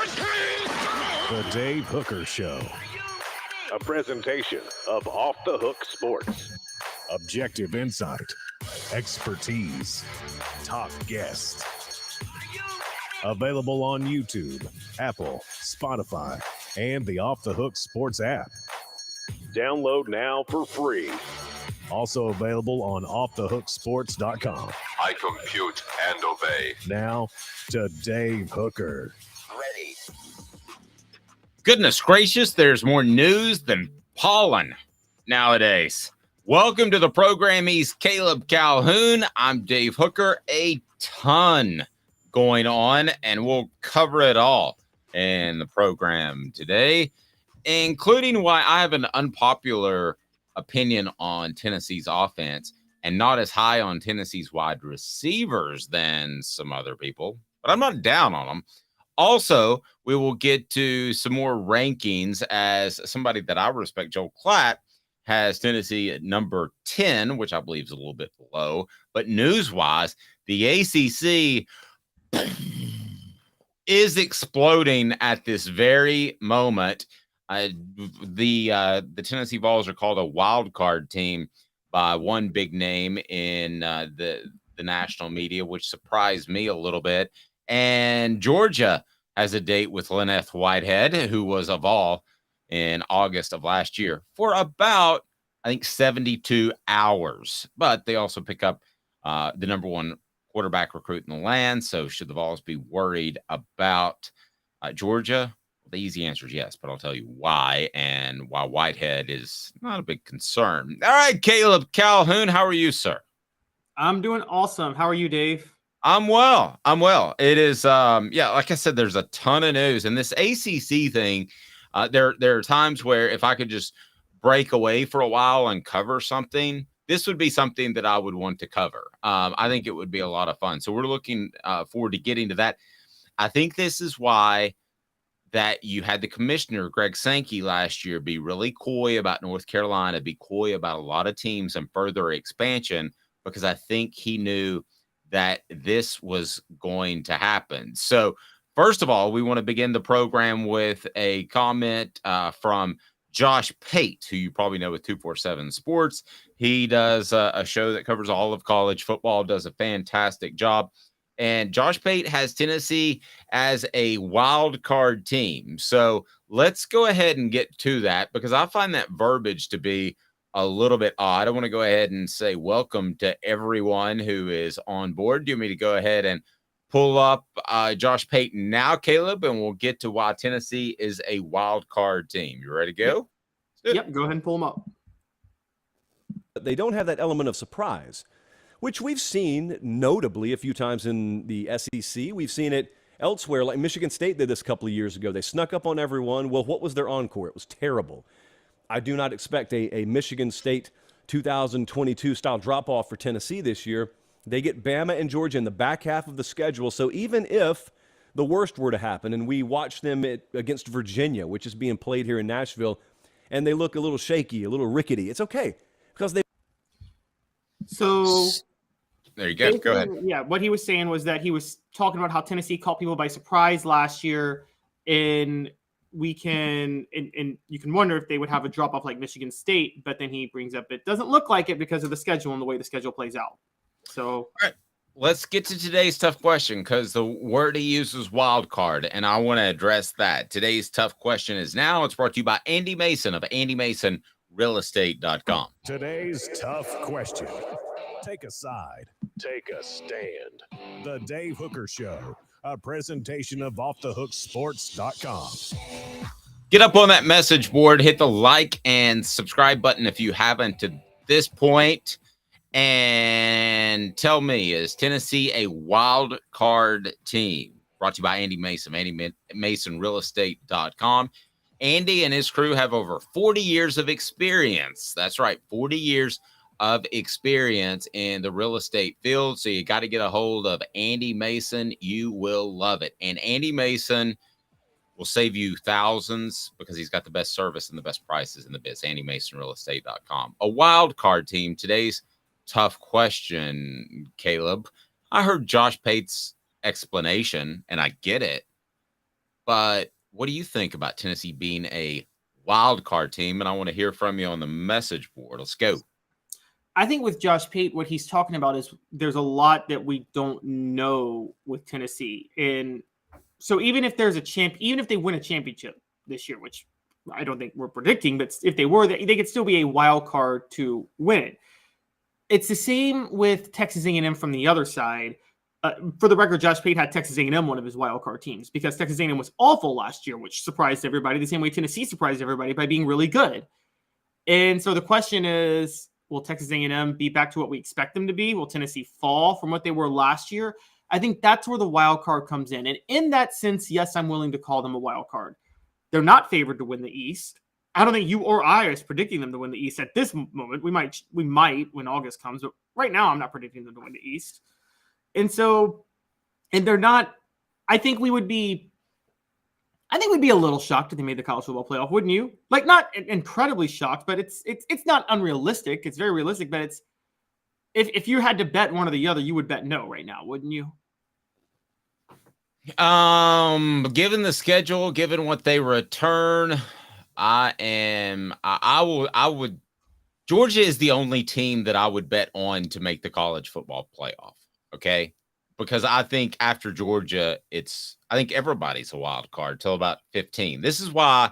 The Dave Hooker Show. A presentation of Off the Hook Sports. Objective insight, expertise, top guests. Available on YouTube, Apple, Spotify, and the Off the Hook Sports app. Download now for free. Also available on offthehooksports.com. I compute and obey. Now to Dave Hooker. Ready. Goodness gracious, there's more news than pollen nowadays. Welcome to the program. He's Caleb Calhoun. I'm Dave Hooker. A ton going on, and we'll cover it all in the program today, including why I have an unpopular opinion on Tennessee's offense and not as high on Tennessee's wide receivers than some other people, but I'm not down on them. Also, we will get to some more rankings as somebody that I respect, Joel Klatt, has Tennessee at number 10, which I believe is a little bit below. But news-wise, the ACC is exploding at this very moment. The Tennessee Vols are called a wildcard team by one big name in the national media, which surprised me a little bit. And Georgia has a date with Lynette Whitehead, who was a Vol in August of last year, for about, I think, 72 hours. But they also pick up the number one quarterback recruit in the land. So should the Vols be worried about Georgia? The easy answer is yes, but I'll tell you why and why Whitehead is not a big concern. All right, Caleb Calhoun, how are you, sir? I'm doing awesome. How are you, Dave? I'm well. It is, like I said, there's a ton of news. And this ACC thing, there are times where if I could just break away for a while and cover something, this would be something that I would want to cover. I think it would be a lot of fun. So we're looking forward to getting to that. I think this is why that you had the commissioner, Greg Sankey, last year be really coy about North Carolina, be coy about a lot of teams and further expansion, because I think he knew that this was going to happen. So first of all, we want to begin the program with a comment from Josh Pate, who you probably know with 247 Sports. He does a show that covers all of college football, does a fantastic job. And Josh Pate has Tennessee as a wild card team. So let's go ahead and get to that, because I find that verbiage to be a little bit odd. I want to go ahead and say welcome to everyone who is on board. Do you want me to go ahead and pull up Josh Pate now, Caleb, and we'll get to why Tennessee is a wild card team. You ready to go? Yep, go ahead and pull them up. They don't have that element of surprise, which we've seen notably a few times in the SEC. We've seen it elsewhere, like Michigan State did this a couple of years ago. They snuck up on everyone. Well, what was their encore? It was terrible. I do not expect a Michigan State 2022 style drop-off for Tennessee this year. They get Bama and Georgia in the back half of the schedule. So even if the worst were to happen, and we watch them against Virginia, which is being played here in Nashville, and they look a little shaky, a little rickety, it's okay, because they... So... There you go. Go ahead. Yeah, what he was saying was that he was talking about how Tennessee caught people by surprise last year, and you can wonder if they would have a drop off like Michigan State, but then he brings up it doesn't look like it because of the schedule and the way the schedule plays out. So, all right, let's get to today's tough question, because the word he uses wild card, and I want to address that. Today's tough question is now. It's brought to you by Andy Mason of AndyMasonRealEstate.com. Today's tough question. Take a side. Take a stand. The Dave Hooker Show. A presentation of offthehooksports.com. Get up on that message board, hit the like and subscribe button if you haven't to this point, and tell me, is Tennessee a wild card team? Brought to you by Andy Mason, AndyMasonRealEstate.com. Andy and his crew have over 40 years of experience. That's right, 40 years of experience in the real estate field. So you got to get a hold of Andy Mason. You will love it. And Andy Mason will save you thousands because he's got the best service and the best prices in the biz. AndyMasonRealEstate.com. A wild card team. Today's tough question, Caleb. I heard Josh Pate's explanation, and I get it. But what do you think about Tennessee being a wild card team? And I want to hear from you on the message board. Let's go. I think with Josh Pate, what he's talking about is there's a lot that we don't know with Tennessee. And so even if there's even if they win a championship this year, which I don't think we're predicting, but if they were, they could still be a wild card to win it. It's the same with Texas A&M from the other side. For the record, Josh Pate had Texas A&M one of his wild card teams because Texas A&M was awful last year, which surprised everybody the same way Tennessee surprised everybody by being really good. And so the question is, will Texas A&M be back to what we expect them to be? Will Tennessee fall from what they were last year? I think that's where the wild card comes in. And in that sense, yes, I'm willing to call them a wild card. They're not favored to win the East. I don't think you or I is predicting them to win the East at this moment. We might when August comes, but right now I'm not predicting them to win the East. And they're not. I think we'd be a little shocked if they made the college football playoff, wouldn't you? Like, not incredibly shocked, but it's not unrealistic. It's very realistic, but it's if you had to bet one or the other, you would bet no right now, wouldn't you? Given the schedule, given what they return, I would. Georgia is the only team that I would bet on to make the college football playoff. Okay. Because I think after Georgia, I think everybody's a wild card till about 15. This is why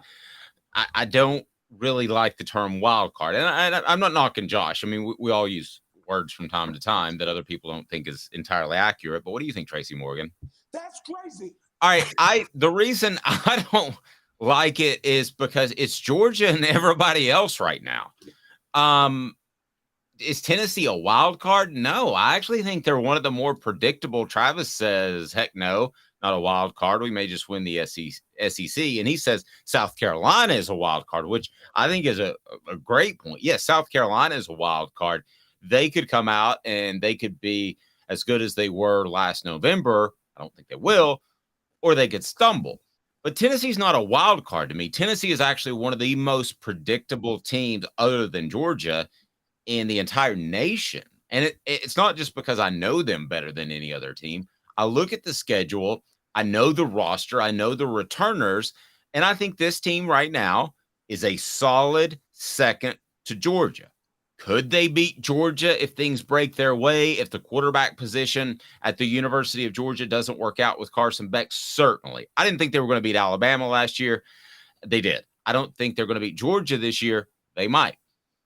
I don't really like the term wild card. And I'm not knocking Josh. I mean, we all use words from time to time that other people don't think is entirely accurate. But what do you think, Tracy Morgan? That's crazy. All right. The reason I don't like it is because it's Georgia and everybody else right now. Is Tennessee a wild card? No, I actually think they're one of the more predictable. Travis says, heck no, not a wild card. We may just win the SEC. And he says South Carolina is a wild card, which I think is a great point. Yes, South Carolina is a wild card. They could come out and they could be as good as they were last November. I don't think they will, or they could stumble. But Tennessee's not a wild card to me. Tennessee is actually one of the most predictable teams other than Georgia in the entire nation. And it's not just because I know them better than any other team. I look at the schedule. I know the roster. I know the returners. And I think this team right now is a solid second to Georgia. Could they beat Georgia if things break their way? If the quarterback position at the University of Georgia doesn't work out with Carson Beck? Certainly. I didn't think they were going to beat Alabama last year. They did. I don't think they're going to beat Georgia this year. They might.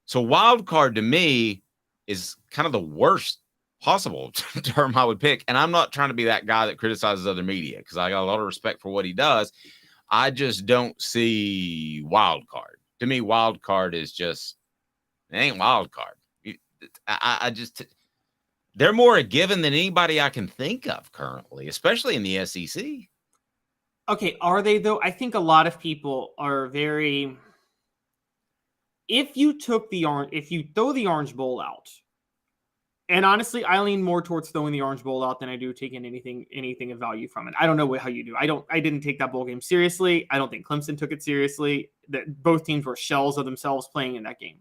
So wild card to me is kind of the worst possible term I would pick. And I'm not trying to be that guy that criticizes other media because I got a lot of respect for what he does. I just don't see wild card. To me, wild card is just, it ain't wild card. I just, they're more a given than anybody I can think of currently, especially in the SEC. Okay, are they though? I think a lot of people are very... If you throw the Orange Bowl out, and honestly, I lean more towards throwing the Orange Bowl out than I do taking anything of value from it. I don't know how you do. I didn't take that bowl game seriously. I don't think Clemson took it seriously. That both teams were shells of themselves playing in that game.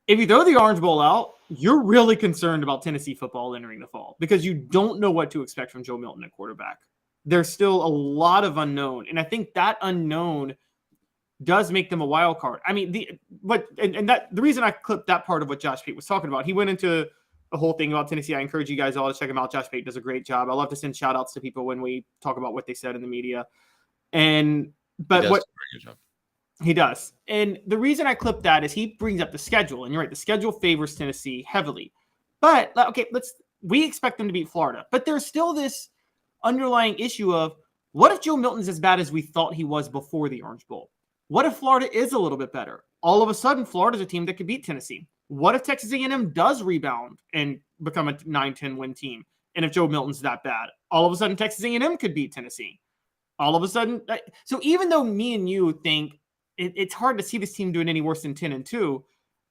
If you throw the Orange Bowl out, you're really concerned about Tennessee football entering the fall because you don't know what to expect from Joe Milton at quarterback. There's still a lot of unknown, and I think that unknown does make them a wild card. I mean, the reason I clipped that part of what Josh Pate was talking about, he went into a whole thing about Tennessee. I encourage you guys all to check him out. Josh Pate does a great job. I love to send shout outs to people when we talk about what they said in the media. He does. And the reason I clipped that is he brings up the schedule, and you're right, the schedule favors Tennessee heavily. But okay, we expect them to beat Florida, but there's still this underlying issue of what if Joe Milton's as bad as we thought he was before the Orange Bowl? What if Florida is a little bit better? All of a sudden, Florida's a team that could beat Tennessee. What if Texas A&M does rebound and become a 9-10 win team? And if Joe Milton's that bad, all of a sudden Texas A&M could beat Tennessee. All of a sudden, so even though me and you think it's hard to see this team doing any worse than 10-2,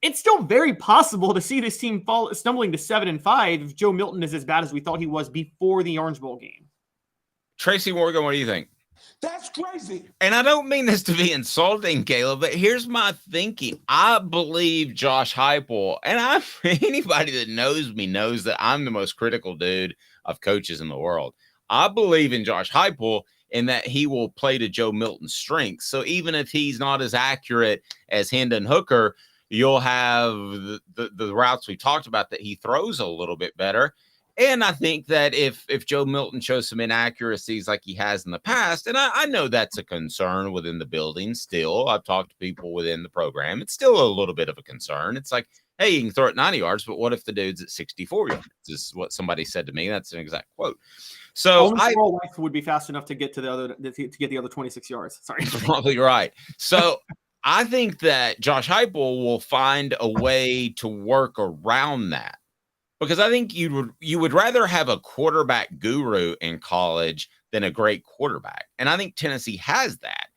it's still very possible to see this team stumbling to 7-5 if Joe Milton is as bad as we thought he was before the Orange Bowl game. Tracy Morgan, what do you think? That's crazy. And I don't mean this to be insulting, Caleb, but here's my thinking. I believe Josh Heupel, and anybody that knows me knows that I'm the most critical dude of coaches in the world. I believe in Josh Heupel in that he will play to Joe Milton's strengths. So even if he's not as accurate as Hendon Hooker, you'll have the routes we talked about that he throws a little bit better. And I think that if Joe Milton shows some inaccuracies like he has in the past, and I know that's a concern within the building still. I've talked to people within the program. It's still a little bit of a concern. It's like, hey, you can throw it 90 yards, but what if the dude's at 64 yards? This is what somebody said to me. That's an exact quote. So life would be fast enough to get to the other 26 yards. Sorry. Probably right. So I think that Josh Heupel will find a way to work around that. Because I think you would rather have a quarterback guru in college than a great quarterback. And I think Tennessee has that.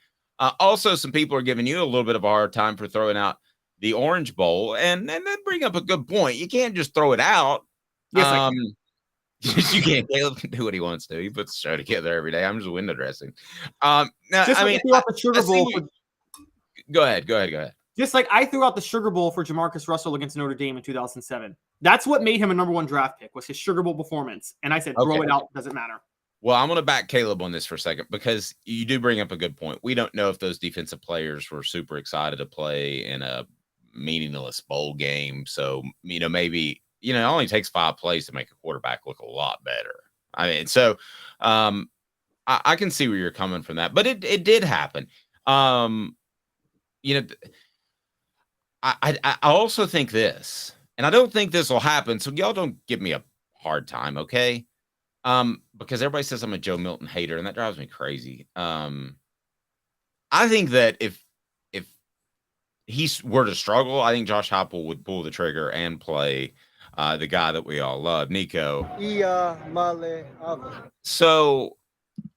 Also, some people are giving you a little bit of a hard time for throwing out the Orange Bowl. And then bring up a good point. You can't just throw it out. Yes, you can't. Caleb can do what he wants to. He puts the show together every day. I'm just window dressing. Now, just I like mean, threw out the Sugar Bowl. Go ahead. Just like I threw out the Sugar Bowl for Jamarcus Russell against Notre Dame in 2007. That's what made him a number 1 draft pick, was his Sugar Bowl performance. And I said, throw it out, doesn't matter. Well, I'm going to back Caleb on this for a second because you do bring up a good point. We don't know if those defensive players were super excited to play in a meaningless bowl game. So, maybe, it only takes 5 plays to make a quarterback look a lot better. I mean, so I can see where you're coming from that, but it did happen. I also think this, and I don't think this will happen, so y'all don't give me a hard time, okay? Because everybody says I'm a Joe Milton hater, and that drives me crazy. I think that if he were to struggle, I think Josh Heupel would pull the trigger and play the guy that we all love, Nico. So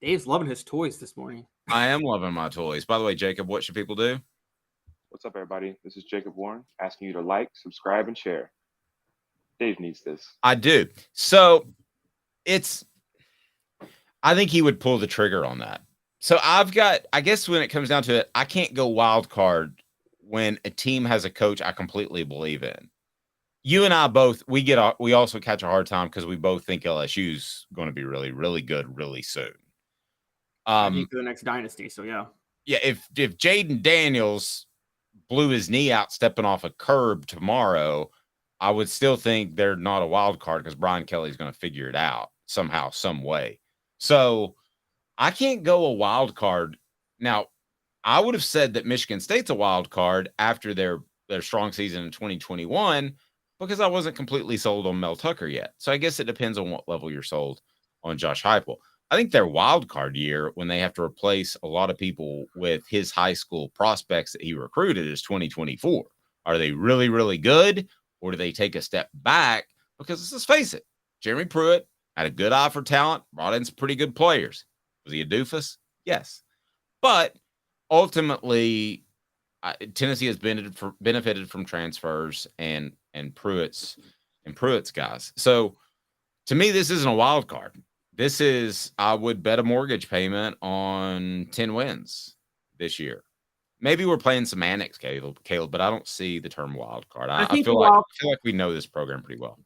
Dave's loving his toys this morning. I am loving my toys. By the way, Jacob, what should people do? What's up, everybody? This is Jacob Warren asking you to like, subscribe, and share. Dave needs this. I do. So I think he would pull the trigger on that. So I guess when it comes down to it, I can't go wild card when a team has a coach I completely believe in. You and I both, we also catch a hard time because we both think LSU's going to be really, really good really soon. I think for the next dynasty. So yeah. Yeah. If Jaden Daniels blew his knee out stepping off a curb tomorrow, I would still think they're not a wild card because Brian Kelly's going to figure it out somehow, some way. So I can't go a wild card. Now, I would have said that Michigan State's a wild card after their strong season in 2021 because I wasn't completely sold on Mel Tucker yet. So I guess it depends on what level you're sold on Josh Heupel. I think their wild card year, when they have to replace a lot of people with his high school prospects that he recruited, is 2024. Are they really, really good, or do they take a step back? Because let's face it, Jeremy Pruitt had a good eye for talent, brought in some pretty good players. Was he a doofus? Yes. But ultimately, Tennessee has benefited from transfers and Pruitt's guys. So to me, this isn't a wild card. This is, I would bet a mortgage payment on 10 wins this year. Maybe we're playing semantics, Caleb, but I don't see the term wild card. I feel like we know this program pretty well.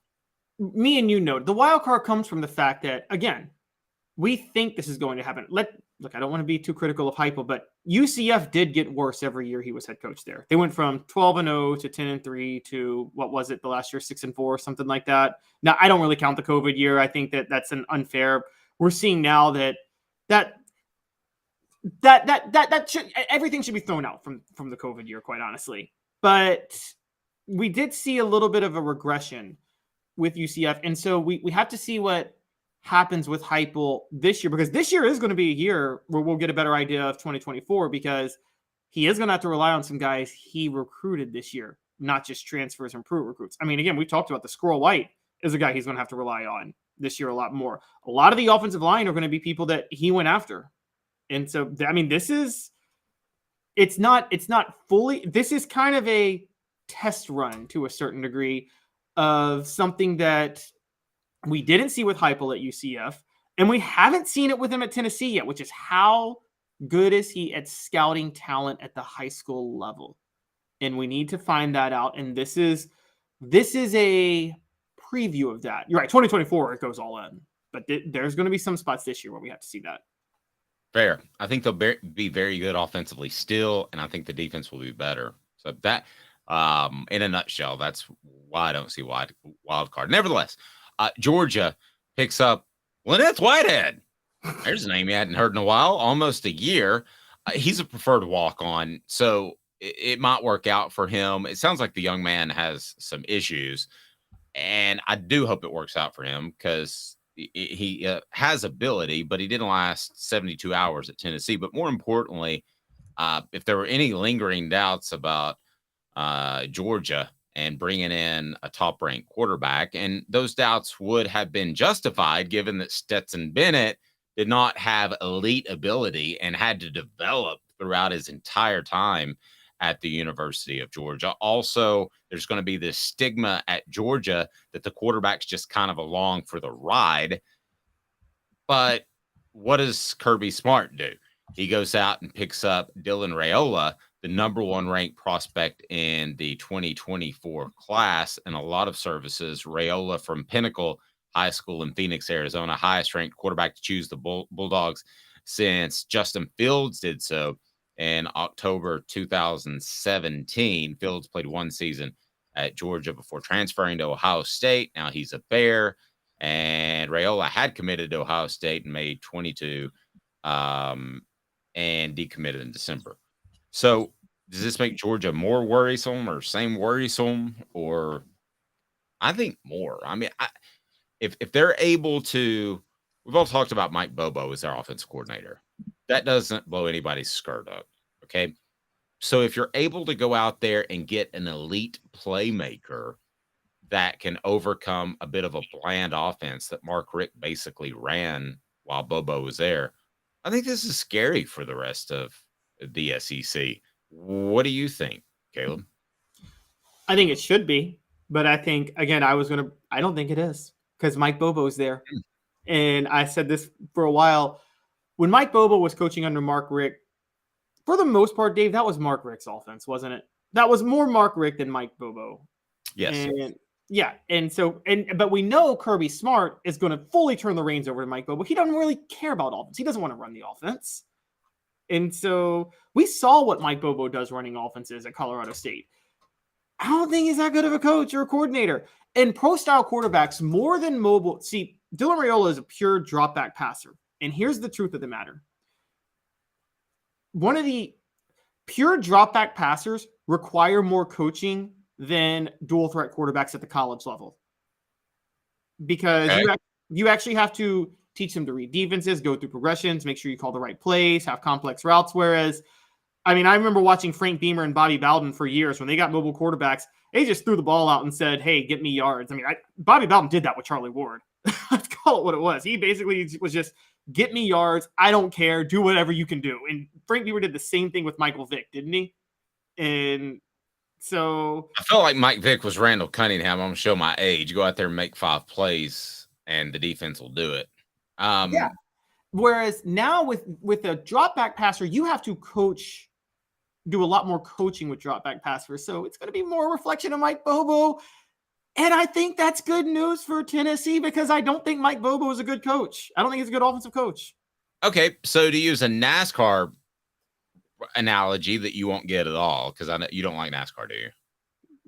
Me and you know, the wild card comes from the fact that, again, we think this is going to happen. Look, I don't want to be too critical of Heupel, but UCF did get worse every year he was head coach there. They went from 12-0 to 10-3 to, what was it, the last year, 6-4, something like that. Now, I don't really count the COVID year. I think that that's an unfair. We're seeing now that everything should be thrown out from the COVID year, quite honestly. But we did see a little bit of a regression with UCF, and so we have to see what happens with Heupel this year, because this year is going to be a year where we'll get a better idea of 2024, because he is going to have to rely on some guys he recruited this year, not just transfers and Pruitt recruits. I mean, again, we talked about the Squirrel White is a guy he's going to have to rely on this year a lot more. A lot of the offensive line are going to be people that he went after. And so, I mean, it's not fully, this is kind of a test run to a certain degree of something that we didn't see with Heupel at UCF, and we haven't seen it with him at Tennessee yet, which is how good is he at scouting talent at the high school level. And we need to find that out. And this is a preview of that. You're right. 2024, it goes all in, but there's going to be some spots this year where we have to see that. Fair. I think they'll be very good offensively still, and I think the defense will be better. So that, in a nutshell, that's why I don't see wild card. Nevertheless, Georgia picks up Lynette Whitehead. There's a name you hadn't heard in a while, almost a year. He's a preferred walk-on, so it might work out for him. It sounds like the young man has some issues, and I do hope it works out for him because he has ability, but he didn't last 72 hours at Tennessee. But more importantly, if there were any lingering doubts about Georgia and bringing in a top-ranked quarterback, and those doubts would have been justified given that Stetson Bennett did not have elite ability and had to develop throughout his entire time at the University of Georgia. Also, there's going to be this stigma at Georgia that the quarterback's just kind of along for the ride. But what does Kirby Smart do? He goes out and picks up Dylan Raiola, the number 1 ranked prospect in the 2024 class, and a lot of services. Raiola from Pinnacle High School in Phoenix, Arizona, highest ranked quarterback to choose the Bulldogs since Justin Fields did so in October 2017. Fields played 1 season at Georgia before transferring to Ohio State. Now he's a Bear, and Raiola had committed to Ohio State in May 22 and decommitted in December. So does this make Georgia more worrisome or same worrisome? Or I think more. I mean, if they're able to, we've all talked about Mike Bobo as their offensive coordinator. That doesn't blow anybody's skirt up, okay? So if you're able to go out there and get an elite playmaker that can overcome a bit of a bland offense that Mark Richt basically ran while Bobo was there, I think this is scary for the rest of the SEC. What do you think, Caleb? I think it should be, but I think, again, I don't think it is because Mike Bobo's there. And I said this for a while. When Mike Bobo was coaching under Mark Richt, for the most part, Dave, that was Mark Richt's offense, wasn't it? That was more Mark Richt than Mike Bobo. Yes. And yeah. But we know Kirby Smart is going to fully turn the reins over to Mike Bobo. He doesn't really care about offense. He doesn't want to run the offense. And so we saw what Mike Bobo does running offenses at Colorado State. I don't think he's that good of a coach or a coordinator. And pro-style quarterbacks, more than mobile. See, Dylan Raiola is a pure drop-back passer. And here's the truth of the matter. One of the pure drop-back passers require more coaching than dual-threat quarterbacks at the college level. Because you actually have to teach them to read defenses, go through progressions, make sure you call the right plays, have complex routes. Whereas, I mean, I remember watching Frank Beamer and Bobby Bowden for years. When they got mobile quarterbacks, they just threw the ball out and said, hey, get me yards. I mean, Bobby Bowden did that with Charlie Ward. Let's call it what it was. He basically was just, get me yards. I don't care. Do whatever you can do. And Frank Beamer did the same thing with Michael Vick, didn't he? And so I felt like Mike Vick was Randall Cunningham. I'm going to show my age. Go out there and make 5 plays, and the defense will do it. Yeah. Whereas now with a drop back passer, you have to do a lot more coaching with drop back passers. So it's going to be more a reflection of Mike Bobo. And I think that's good news for Tennessee because I don't think Mike Bobo is a good coach. I don't think he's a good offensive coach. Okay. So to use a NASCAR analogy that you won't get at all, because I know you don't like NASCAR, do you?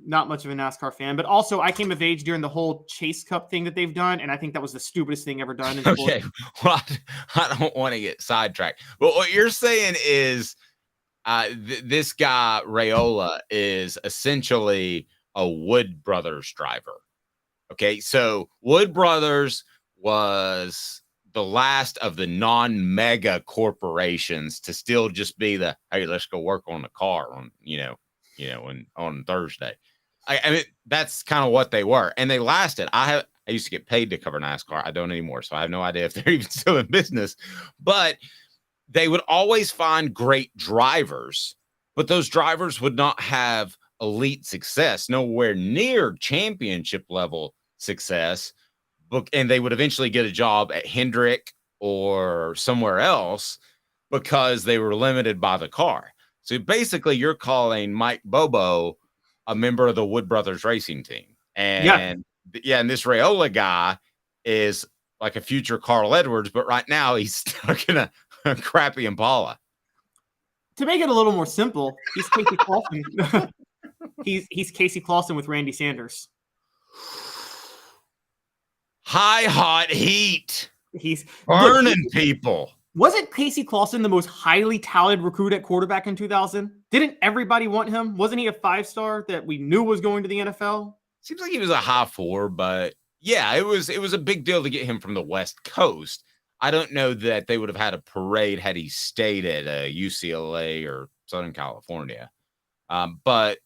Not much of a NASCAR fan, but also I came of age during the whole Chase Cup thing that they've done, and I think that was the stupidest thing ever done. Okay, well, I don't want to get sidetracked, but what you're saying is this guy Raiola is essentially a Wood Brothers driver. Okay, so Wood Brothers was the last of the non-mega corporations to still just be the, hey, let's go work on the car on on Thursday. I mean, that's kind of what they were, and they lasted. I used to get paid to cover NASCAR. I don't anymore, so I have no idea if they're even still in business. But they would always find great drivers, but those drivers would not have elite success, nowhere near championship level success. And they would eventually get a job at Hendrick or somewhere else because they were limited by the car. So basically, you're calling Mike Bobo a member of the Wood Brothers racing team. And and this Raiola guy is like a future Carl Edwards, but right now he's stuck in a crappy Impala. To make it a little more simple, he's Casey Clausen. he's Casey Clausen with Randy Sanders. High hot heat. He's burning people. Wasn't Casey Clausen the most highly touted recruit at quarterback in 2000? Didn't everybody want him? Wasn't he a 5-star that we knew was going to the NFL? Seems like he was a high 4, but yeah, it was a big deal to get him from the West Coast. I don't know that they would have had a parade had he stayed at UCLA or Southern California. But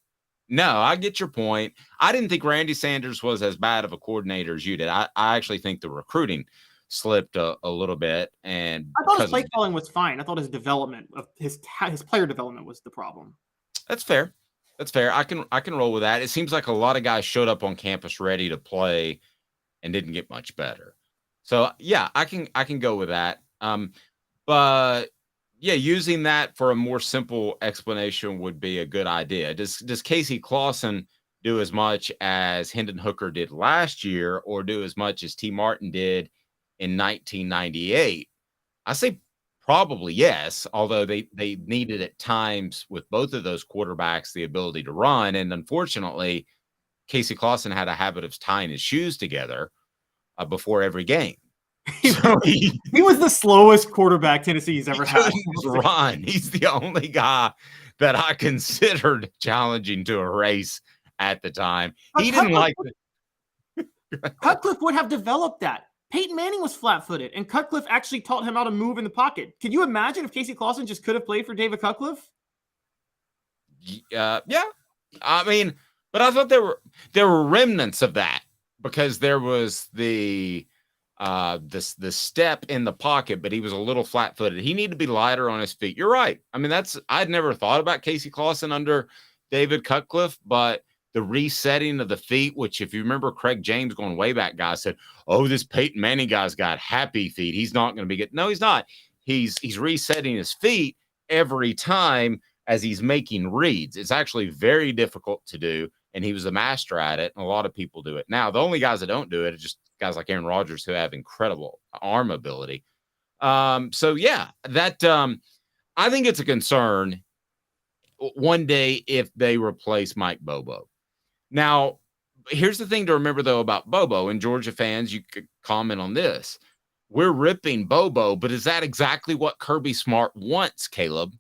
no, I get your point. I didn't think Randy Sanders was as bad of a coordinator as you did. I actually think the recruiting slipped a little bit. And I thought his play calling was fine. I thought his development of his player development was the problem. That's fair. That's fair. I can roll with that. It seems like a lot of guys showed up on campus ready to play and didn't get much better. So yeah, I can go with that. But yeah, using that for a more simple explanation would be a good idea. Does Casey Clausen do as much as Hendon Hooker did last year, or do as much as T. Martin did in 1998? I say probably yes, although they needed at times with both of those quarterbacks the ability to run. And unfortunately, Casey Clausen had a habit of tying his shoes together before every game. So he was the slowest quarterback Tennessee's ever had. Run. He's the only guy that I considered challenging to a race at the time. He didn't like it. Cutcliffe would have developed that. Peyton Manning was flat-footed, and Cutcliffe actually taught him how to move in the pocket. Could you imagine if Casey Clausen just could have played for David Cutcliffe? Yeah. I mean, but I thought there were remnants of that, because there was the step in the pocket, but he was a little flat-footed. He needed to be lighter on his feet. You're right. I mean, I'd never thought about Casey Clausen under David Cutcliffe, but the resetting of the feet, which if you remember Craig James going way back, guys said, oh, this Peyton Manning guy's got happy feet. He's not going to be good. No, he's not. He's resetting his feet every time as he's making reads. It's actually very difficult to do, and he was a master at it, and a lot of people do it. Now, the only guys that don't do it are just guys like Aaron Rodgers who have incredible arm ability. So, yeah, that I think it's a concern one day if they replace Mike Bobo. Now, here's the thing to remember, though, about Bobo, and Georgia fans, you could comment on this. We're ripping Bobo, but is that exactly what Kirby Smart wants, Caleb?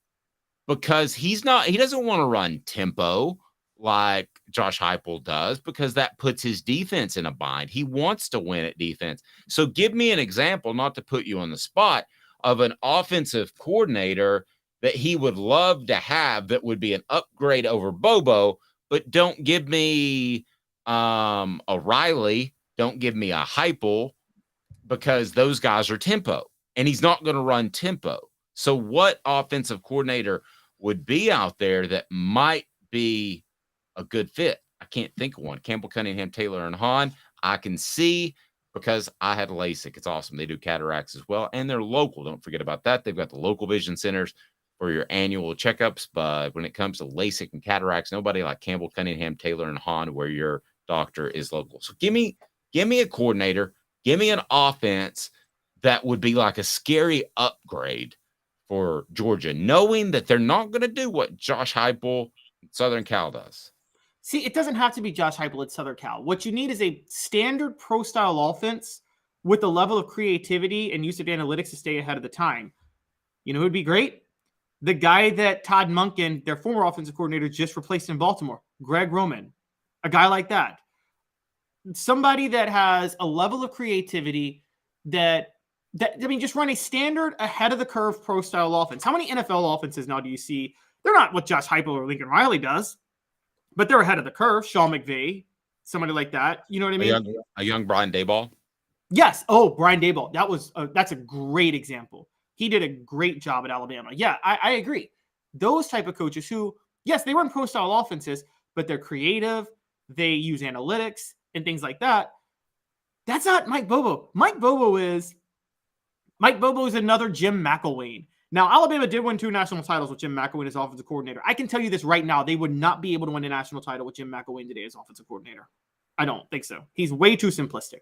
Because he doesn't want to run tempo like Josh Heupel does, because that puts his defense in a bind. He wants to win at defense. So give me an example, not to put you on the spot, of an offensive coordinator that he would love to have that would be an upgrade over Bobo, but don't give me a Riley, don't give me a Heupel, because those guys are tempo, and he's not going to run tempo. So what offensive coordinator would be out there that might be a good fit? I can't think of one. Campbell, Cunningham, Taylor, and Hahn. I can see, because I had LASIK. It's awesome. They do cataracts as well, and they're local. Don't forget about that. They've got the local vision centers for your annual checkups. But when it comes to LASIK and cataracts, nobody like Campbell, Cunningham, Taylor, and Hahn, where your doctor is local. So give me a coordinator, give me an offense that would be like a scary upgrade for Georgia, knowing that they're not going to do what Josh Heupel Southern Cal does. See, it doesn't have to be Josh Heupel at Southern Cal. What you need is a standard pro-style offense with a level of creativity and use of analytics to stay ahead of the time. You know who would be great? The guy that Todd Monken, their former offensive coordinator, just replaced in Baltimore, Greg Roman. A guy like that. Somebody that has a level of creativity that just run a standard ahead of the curve pro-style offense. How many NFL offenses now do you see? They're not what Josh Heupel or Lincoln Riley does, but they're ahead of the curve. Sean McVay, somebody like that. You know what I mean? A young Brian Daboll. Yes. Oh, Brian Daboll. That's a great example. He did a great job at Alabama. Yeah, I agree. Those type of coaches who, yes, they run pro-style offenses, but they're creative. They use analytics and things like that. That's not Mike Bobo. Mike Bobo is another Jim McElwain. Now, Alabama did win 2 national titles with Jim McElwain as offensive coordinator. I can tell you this right now. They would not be able to win a national title with Jim McElwain today as offensive coordinator. I don't think so. He's way too simplistic.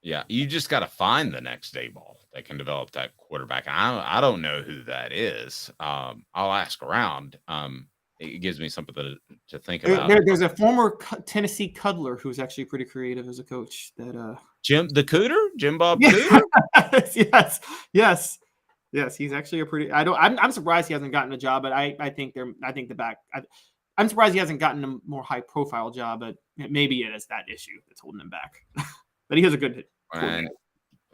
Yeah, you just got to find the next Daboll. that can develop that quarterback. And I don't know who that is. I'll ask around. It gives me something to think about. There's a former Tennessee Cuddler who's actually pretty creative as a coach. That Jim Bob Cooter. Yes. He's actually a pretty. I'm surprised he hasn't gotten a job, but I'm surprised he hasn't gotten a more high profile job, but maybe it is that issue that's holding him back. But he has a good hit.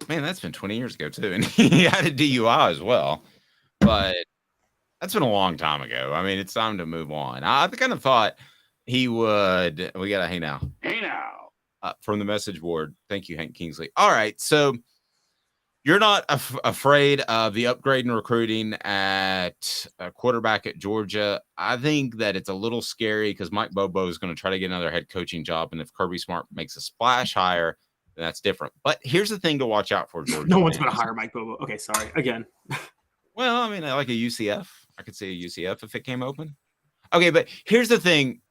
Man, that's been 20 years ago too, and he had a DUI as well. But that's been a long time ago. I mean, it's time to move on. I kind of thought he would. We got a hey now from the message board. Thank you, Hank Kingsley. All right, so you're not afraid of the upgrade in recruiting at quarterback at Georgia. I think that it's a little scary because Mike Bobo is going to try to get another head coaching job, and if Kirby Smart makes a splash hire, then that's different. But here's the thing to watch out for, Georgia. No one's going to hire Mike Bobo. Okay, sorry. Again. Well, I mean, I like a UCF. I could see a UCF if it came open. Okay, but here's the thing,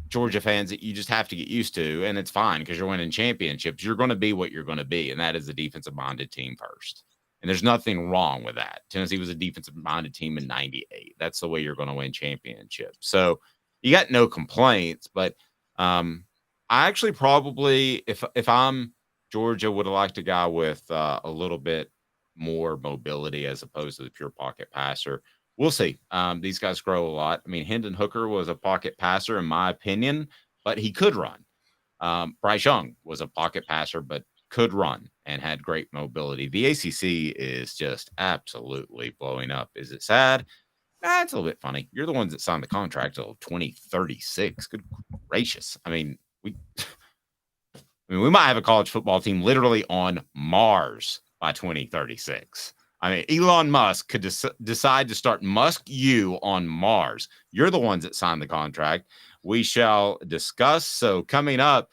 Georgia fans, that you just have to get used to, and it's fine because you're winning championships. You're going to be what you're going to be, and that is a defensive-minded team first. And there's nothing wrong with that. Tennessee was a defensive-minded team in 98. That's the way you're going to win championships. So you got no complaints, but I actually probably, if I'm Georgia, would have liked a guy with a little bit more mobility as opposed to the pure pocket passer. We'll see. These guys grow a lot. I mean, Hendon Hooker was a pocket passer, in my opinion, but he could run. Bryce Young was a pocket passer, but could run and had great mobility. The ACC is just absolutely blowing up. Is it sad? It's a little bit funny. You're the ones that signed the contract till 2036. Good gracious. I mean, we might have a college football team literally on Mars by 2036. I mean, Elon Musk could decide to start Musk U on Mars. You're the ones that signed the contract. We shall discuss. So coming up,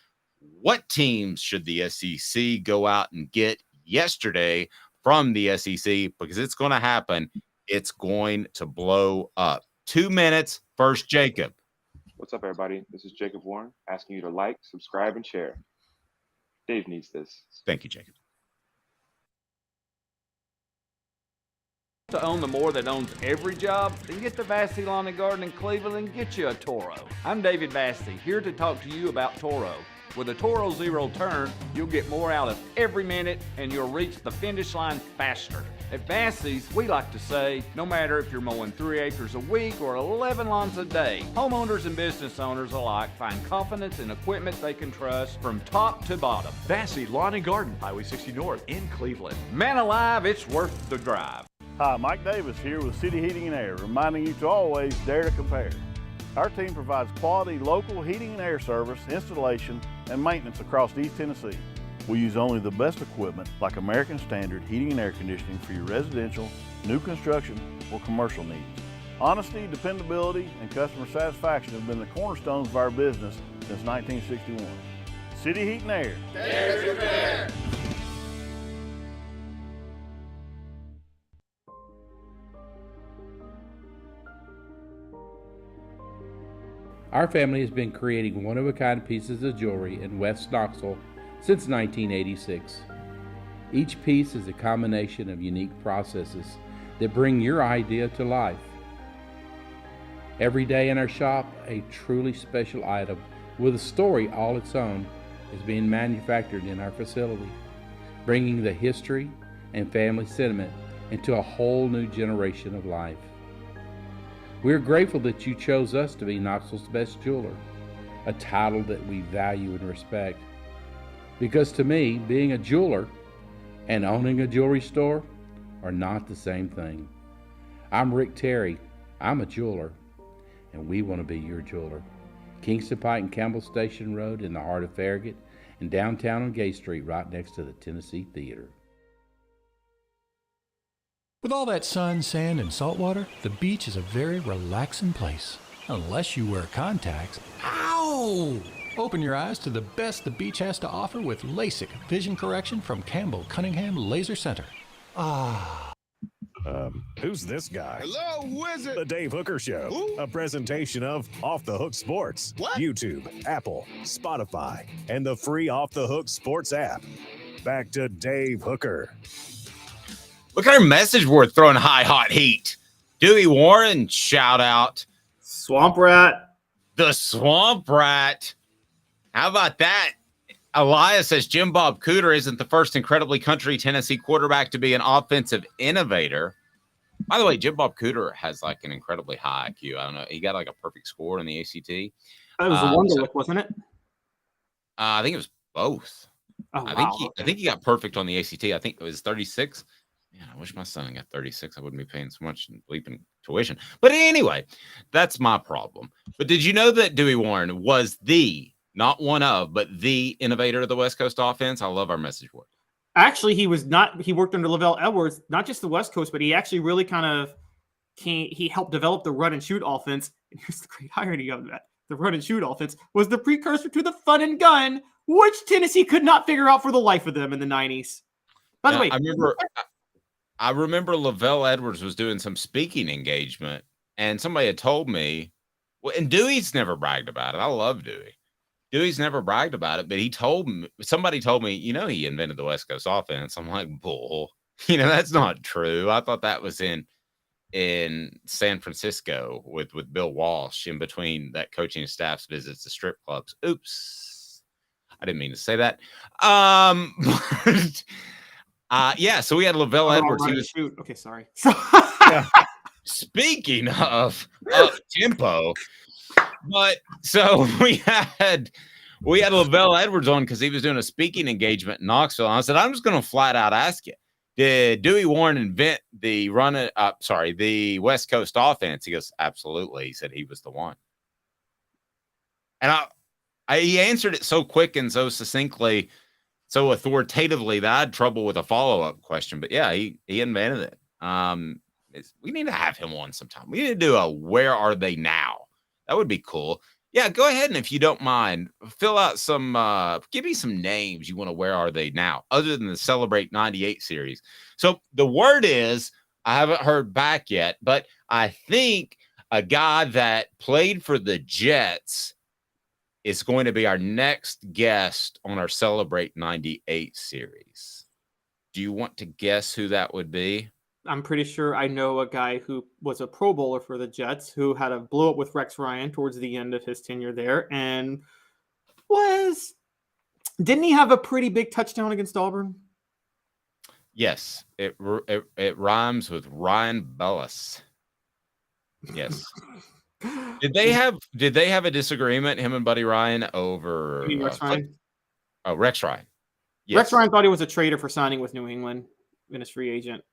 what teams should the SEC go out and get yesterday from the SEC? Because it's going to happen. It's going to blow up. 2 minutes. First, Jacob. What's up, everybody? This is Jacob Warren asking you to like, subscribe, and share. Dave needs this. Thank you, Jacob. To own the more that owns every job, then get to Vassy Lawn and Garden in Cleveland and get you a Toro. I'm David Vassy, here to talk to you about Toro. With a Toro Zero Turn, you'll get more out of every minute and you'll reach the finish line faster. At Vassy's, we like to say, no matter if you're mowing 3 acres a week or 11 lawns a day, homeowners and business owners alike find confidence in equipment they can trust from top to bottom. Vassy Lawn and Garden, Highway 60 North in Cleveland. Man alive, it's worth the drive. Hi, Mike Davis here with City Heating and Air, reminding you to always dare to compare. Our team provides quality local heating and air service, installation, and maintenance across East Tennessee. We use only the best equipment like American Standard heating and air conditioning for your residential, new construction, or commercial needs. Honesty, dependability, and customer satisfaction have been the cornerstones of our business since 1961. City Heat and Air. Dare to compare. Our family has been creating one-of-a-kind pieces of jewelry in West Knoxville since 1986. Each piece is a combination of unique processes that bring your idea to life. Every day in our shop, a truly special item with a story all its own is being manufactured in our facility, bringing the history and family sentiment into a whole new generation of life. We're grateful that you chose us to be Knoxville's best jeweler, a title that we value and respect. Because to me, being a jeweler and owning a jewelry store are not the same thing. I'm Rick Terry, I'm a jeweler, and we want to be your jeweler. Kingston Pike and Campbell Station Road in the heart of Farragut, and downtown on Gay Street right next to the Tennessee Theater. With all that sun, sand, and salt water, the beach is a very relaxing place. Unless you wear contacts. Ow! Open your eyes to the best the beach has to offer with LASIK vision correction from Campbell Cunningham Laser Center. Ah. Who's this guy? Hello, wizard. The Dave Hooker Show, a presentation of Off the Hook Sports, YouTube, Apple, Spotify, and the free Off the Hook Sports app. Back to Dave Hooker. Look at our message board throwing high hot heat. Dewey Warren, shout out. Swamp Rat. The Swamp Rat. How about that? Elias says Jim Bob Cooter isn't the first incredibly country Tennessee quarterback to be an offensive innovator. By the way, Jim Bob Cooter has like an incredibly high IQ. I don't know. He got like a perfect score in the ACT. It was a wonder look, wasn't it? I think it was both. Oh, I wow. think he got perfect on the ACT. I think it was 36. Man, I wish my son got 36. I wouldn't be paying so much in bleeping tuition. But anyway, that's my problem. But did you know that Dewey Warren was not one of, but the innovator of the West Coast offense? I love our message board. Actually, he worked under Lavelle Edwards, not just the West Coast, but he actually really he helped develop the run and shoot offense. And here's the great irony of that. The run and shoot offense was the precursor to the fun and gun, which Tennessee could not figure out for the life of them in the 90s. By the way, I remember Lavelle Edwards was doing some speaking engagement, and somebody had told me, well, and Dewey's never bragged about it. I love Dewey. Dewey's never bragged about it, but somebody told me, he invented the West Coast offense. I'm like, bull. That's not true. I thought that was in San Francisco with Bill Walsh in between that coaching staff's visits to strip clubs. Oops. I didn't mean to say that. Yeah, so we had Lavelle Edwards. Okay, sorry. Speaking of tempo, but so we had Lavelle Edwards on because he was doing a speaking engagement in Knoxville. And I said, I'm just going to flat out ask you, did Dewey Warren invent the West Coast offense? He goes, absolutely. He said he was the one. And he answered it so quick and so succinctly, so authoritatively that I had trouble with a follow-up question. But yeah, he invented it. We need to have him on sometime. We need to do a Where Are They Now? That would be cool. Yeah, go ahead, and if you don't mind, fill out give me some names you want to Where Are They Now, other than the Celebrate 98 series. So the word is, I haven't heard back yet, but I think a guy that played for the Jets is going to be our next guest on our Celebrate 98 series. Do you want to guess who that would be? I'm pretty sure I know a guy who was a Pro Bowler for the Jets who had a blow up with Rex Ryan towards the end of his tenure there, and didn't he have a pretty big touchdown against Auburn? Yes, it rhymes with Ryan Bellis. Yes. Did they have a disagreement, him and Buddy Ryan, over Rex Ryan? Rex Ryan. Yes. Rex Ryan thought he was a traitor for signing with New England in his free agent.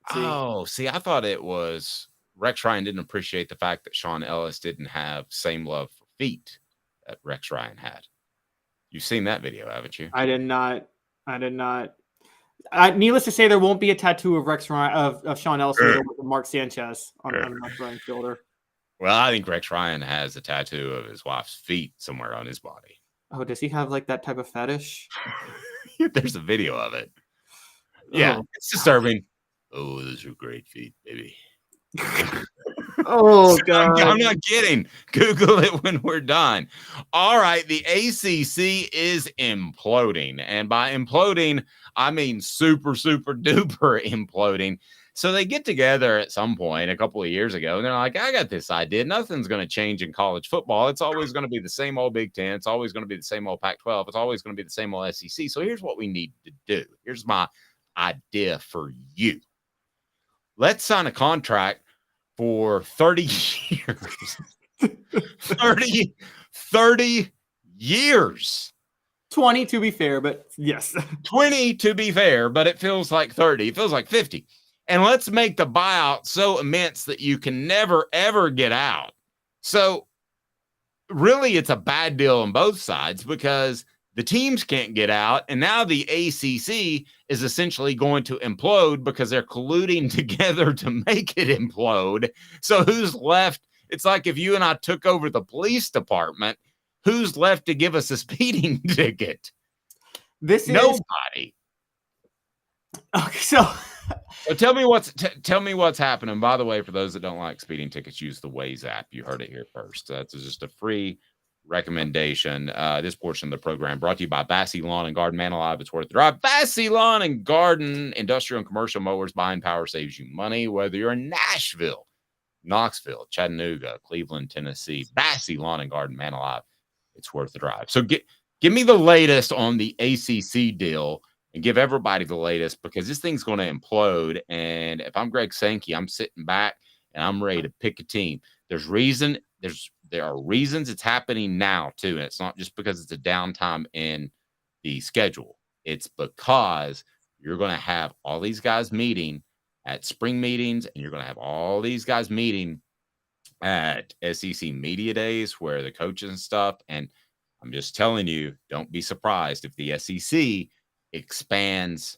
See, I thought it was Rex Ryan didn't appreciate the fact that Sean Ellis didn't have same love for feet that Rex Ryan had. You've seen that video, haven't you? I did not. Needless to say, there won't be a tattoo of Rex Ryan of Sean Ellis with Mark Sanchez on Rex Ryan's shoulder. Well, I think Rex Ryan has a tattoo of his wife's feet somewhere on his body. Oh, does he have like that type of fetish? There's a video of it. Yeah, it's disturbing. Oh, those are great feet, baby. Oh, God. I'm not kidding. Google it when we're done. All right. The ACC is imploding. And by imploding, I mean super, super duper imploding. So they get together at some point a couple of years ago, and they're like, I got this idea. Nothing's going to change in college football. It's always going to be the same old Big Ten. It's always going to be the same old Pac-12. It's always going to be the same old SEC. So here's what we need to do. Here's my idea for you. Let's sign a contract for 30 years. 30 years. 20 to be fair, but yes. 20 to be fair, but it feels like 30. It feels like 50. And let's make the buyout so immense that you can never, ever get out. So really, it's a bad deal on both sides because the teams can't get out. And now the ACC is essentially going to implode because they're colluding together to make it implode. So who's left? It's like if you and I took over the police department, who's left to give us a speeding ticket? Nobody. Okay, so tell me what's happening. By the way, for those that don't like speeding tickets, use the Waze app. You heard it here first. That's just a free recommendation. This portion of the program brought to you by Bassey Lawn and Garden. Man alive, it's worth the drive. Bassey Lawn and Garden, industrial and commercial mowers. Buying power saves you money, whether you're in Nashville, Knoxville, Chattanooga, Cleveland, Tennessee. Bassey Lawn and Garden, man alive, it's worth the drive. So give me the latest on the ACC deal and give everybody the latest, because this thing's going to implode. And if I'm Greg Sankey, I'm sitting back and I'm ready to pick a team. There are reasons it's happening now too, and it's not just because it's a downtime in the schedule. It's because you're going to have all these guys meeting at spring meetings, and you're going to have all these guys meeting at SEC media days where the coaches and stuff. And I'm just telling you, don't be surprised if the SEC expands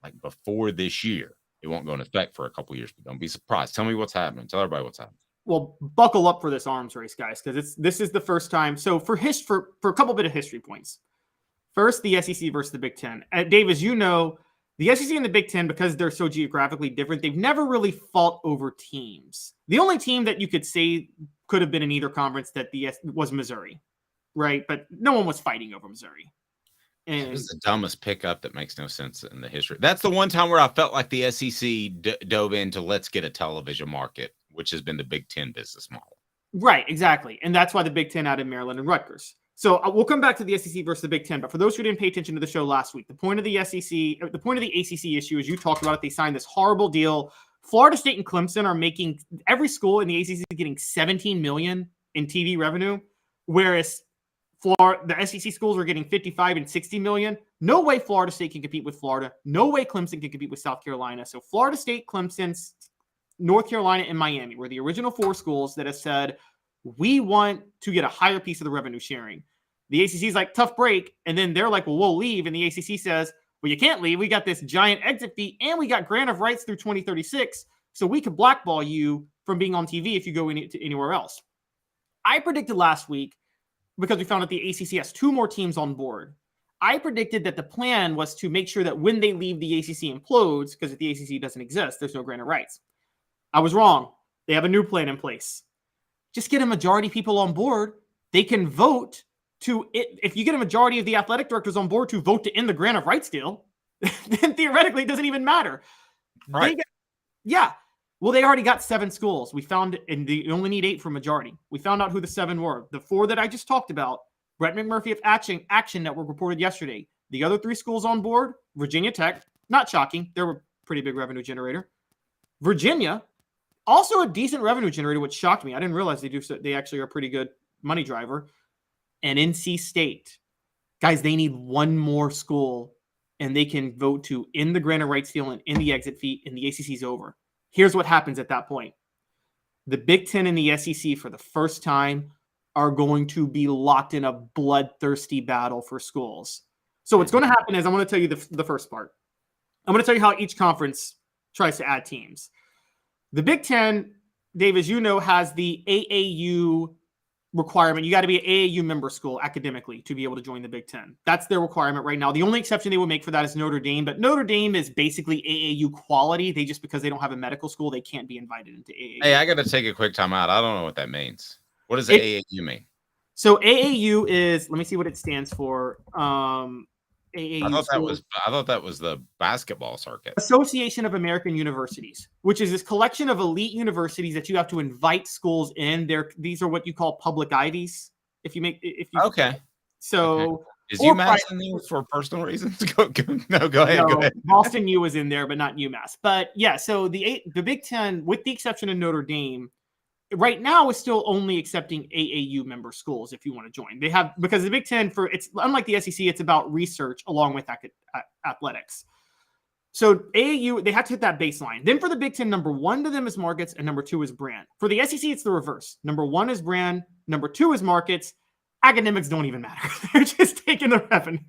like before this year. It won't go into effect for a couple years, but don't be surprised. Tell me what's happening. Tell everybody what's happening. Well, buckle up for this arms race, guys, because this is the first time. So for a couple bit of history points. First, the SEC versus the Big Ten. Dave, as you know, the SEC and the Big Ten, because they're so geographically different, they've never really fought over teams. The only team that you could say could have been in either conference was Missouri, right? But no one was fighting over Missouri. And it was the dumbest pickup that makes no sense in the history. That's the one time where I felt like the SEC dove into let's get a television market, which has been the Big Ten business model. Right, exactly. And that's why the Big Ten added Maryland and Rutgers. So we'll come back to the SEC versus the Big Ten. But for those who didn't pay attention to the show last week, the point of the ACC issue is you talked about it. They signed this horrible deal. Florida State and Clemson are making every school in the ACC is getting $17 million in TV revenue, whereas the SEC schools are getting $55 and $60 million. No way Florida State can compete with Florida. No way Clemson can compete with South Carolina. So Florida State, Clemson, North Carolina, and Miami were the original four schools that have said, we want to get a higher piece of the revenue sharing. The ACC is like, tough break. And then they're like, well, we'll leave. And the ACC says, well, you can't leave. We got this giant exit fee and we got grant of rights through 2036. So we could blackball you from being on TV if you go anywhere else. I predicted last week, because we found out the ACC has two more teams on board. I predicted that the plan was to make sure that when they leave, the ACC implodes, because if the ACC doesn't exist, there's no grant of rights. I was wrong. They have a new plan in place. Just get a majority of people on board. They can vote to it. If you get a majority of the athletic directors on board to vote to end the grant of rights deal, then theoretically it doesn't even matter. Right. Well, they already got 7 schools. We found, and they only need 8 for majority. We found out who the 7 were. The 4 that I just talked about, Brett McMurphy of Action Network reported yesterday. The other 3 schools on board, Virginia Tech, not shocking. They're a pretty big revenue generator. Virginia, also a decent revenue generator, which shocked me. I didn't realize they actually are a pretty good money driver. And NC State. Guys, they need 1 more school, and they can vote to end the grant of rights deal and end the exit fee, and the ACC's over. Here's what happens at that point. The Big Ten and the SEC, for the first time, are going to be locked in a bloodthirsty battle for schools. So what's going to happen is I'm going to tell you the first part. I'm going to tell you how each conference tries to add teams. The Big Ten, Dave, as you know, has the AAU requirement. You got to be an AAU member school academically to be able to join the Big Ten. That's their requirement right now. The only exception they would make for that is Notre Dame, but Notre Dame is basically AAU quality. Because they don't have a medical school, they can't be invited into AAU. Hey, I got to take a quick time out. I don't know what that means. What does AAU mean? So AAU is, let me see what it stands for. AAU. I thought that was the basketball circuit. Association of American Universities, which is this collection of elite universities that you have to invite schools in. These are what you call public Ivies. Okay. So okay. Is UMass in there for personal reasons? Go ahead. Boston U is in there, but not UMass. But yeah, so the Big Ten, with the exception of Notre Dame, right now is still only accepting AAU member schools if you want to join. They have, because the Big Ten, it's unlike the SEC, it's about research along with athletics. So AAU, they have to hit that baseline. Then for the Big Ten, number 1 to them is markets and number 2 is brand. For the SEC, it's the reverse. Number 1 is brand, number 2 is markets. Academics don't even matter. They're just taking the revenue.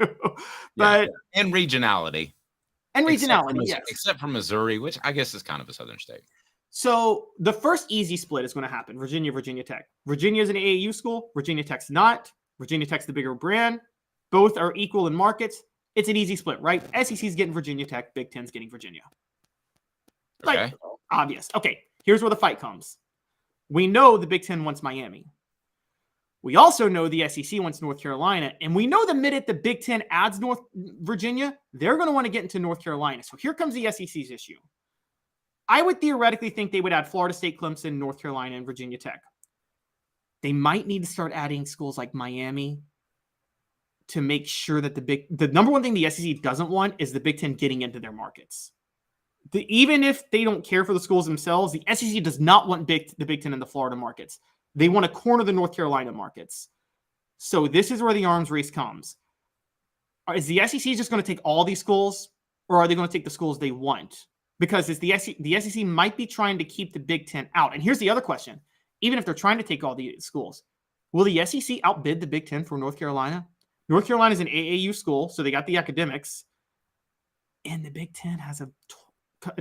But and regionality. Yes. Except for Missouri, which I guess is kind of a southern state. So the first easy split is going to happen. Virginia Tech. Virginia is an AAU school. Virginia Tech's not. Virginia Tech's the bigger brand. Both are equal in markets. It's an easy split, right? SEC's getting Virginia Tech. Big Ten's getting Virginia. Okay. Obvious. Okay, here's where the fight comes. We know the Big Ten wants Miami. We also know the SEC wants North Carolina, and we know the minute the Big Ten adds North Virginia, they're going to want to get into North Carolina. So here comes the SEC's issue. I would theoretically think they would add Florida State, Clemson, North Carolina, and Virginia Tech. They might need to start adding schools like Miami to make sure that the number one thing the SEC doesn't want is the Big Ten getting into their markets. Even if they don't care for the schools themselves, the SEC does not want the Big Ten in the Florida markets. They want to corner the North Carolina markets. So this is where the arms race comes. Is the SEC just going to take all these schools, or are they going to take the schools they want? Because it's the SEC might be trying to keep the Big Ten out. And here's the other question. Even if they're trying to take all the schools, will the SEC outbid the Big Ten for North Carolina? North Carolina is an AAU school, so they got the academics. And the Big Ten has a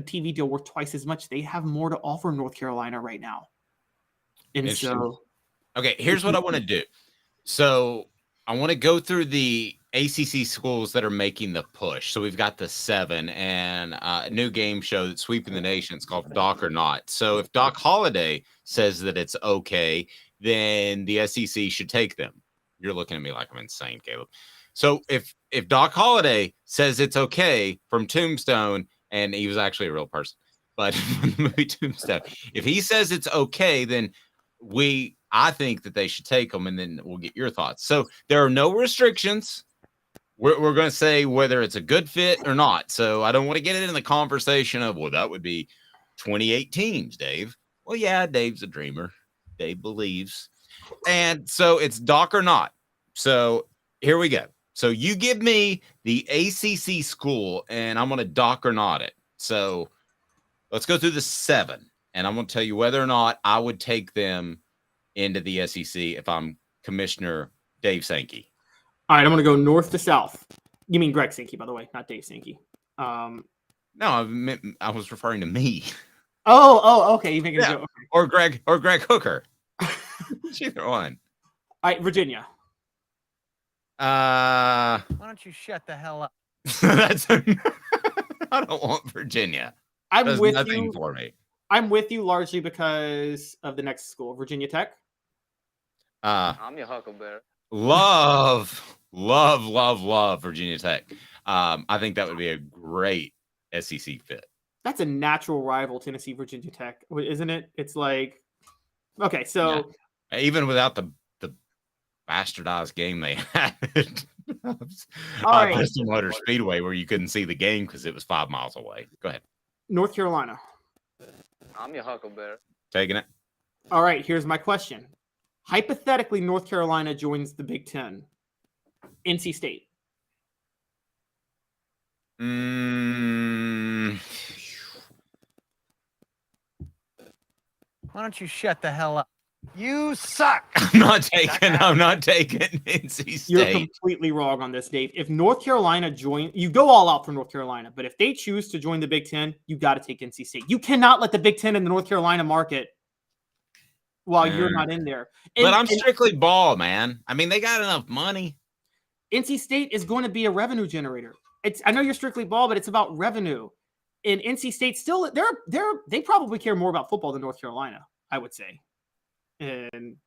TV deal worth twice as much. They have more to offer North Carolina right now. And so, okay, here's what I want to do. So I want to go through the ACC schools that are making the push. So we've got the 7 and a new game show that's sweeping the nation. It's called Doc or Not. So if Doc Holliday says that it's okay, then the SEC should take them. You're looking at me like I'm insane, Caleb. So if Doc Holliday says it's okay from Tombstone, and he was actually a real person, but from the movie Tombstone, if he says it's okay, then I think that they should take them, and then we'll get your thoughts. So there are no restrictions. We're going to say whether it's a good fit or not. So I don't want to get into the conversation of, well, that would be 28 teams, Dave. Well, yeah, Dave's a dreamer. Dave believes. And so it's Doc or Not. So here we go. So you give me the ACC school, and I'm going to Doc or Not it. So let's go through the 7, and I'm going to tell you whether or not I would take them into the SEC if I'm Commissioner Dave Sankey. All right, I'm going to go north to south. You mean Greg Sankey, by the way, not Dave Sankey. No, I was referring to me. Oh, okay. You making a joke? Okay. Or Greg Hooker. Either one. All right, Virginia. Why don't you shut the hell up? I don't want Virginia. I'm with nothing you. For me. I'm with you largely because of the next school, Virginia Tech. I'm your Huckleberry. Love Virginia Tech. I think that would be a great SEC fit. That's a natural rival, Tennessee, Virginia Tech, isn't it? It's like, okay, so even without the bastardized game they had right. Bristol Motor Speedway, where you couldn't see the game because it was 5 miles away. Go ahead. North Carolina. I'm your Huckleberry. Taking it. All right, here's my question. Hypothetically, North Carolina joins the Big Ten. NC State. Why don't you shut the hell up? You suck. I'm not taking NC State. You're completely wrong on this, Dave. If North Carolina you go all out for North Carolina, but if they choose to join the Big Ten, you got to take NC State. You cannot let the Big Ten in the North Carolina market while you're not in there. But I'm strictly ball, man. I mean, they got enough money. NC State is going to be a revenue generator. I know you're strictly ball, but it's about revenue. And NC State still, they probably care more about football than North Carolina, I would say. And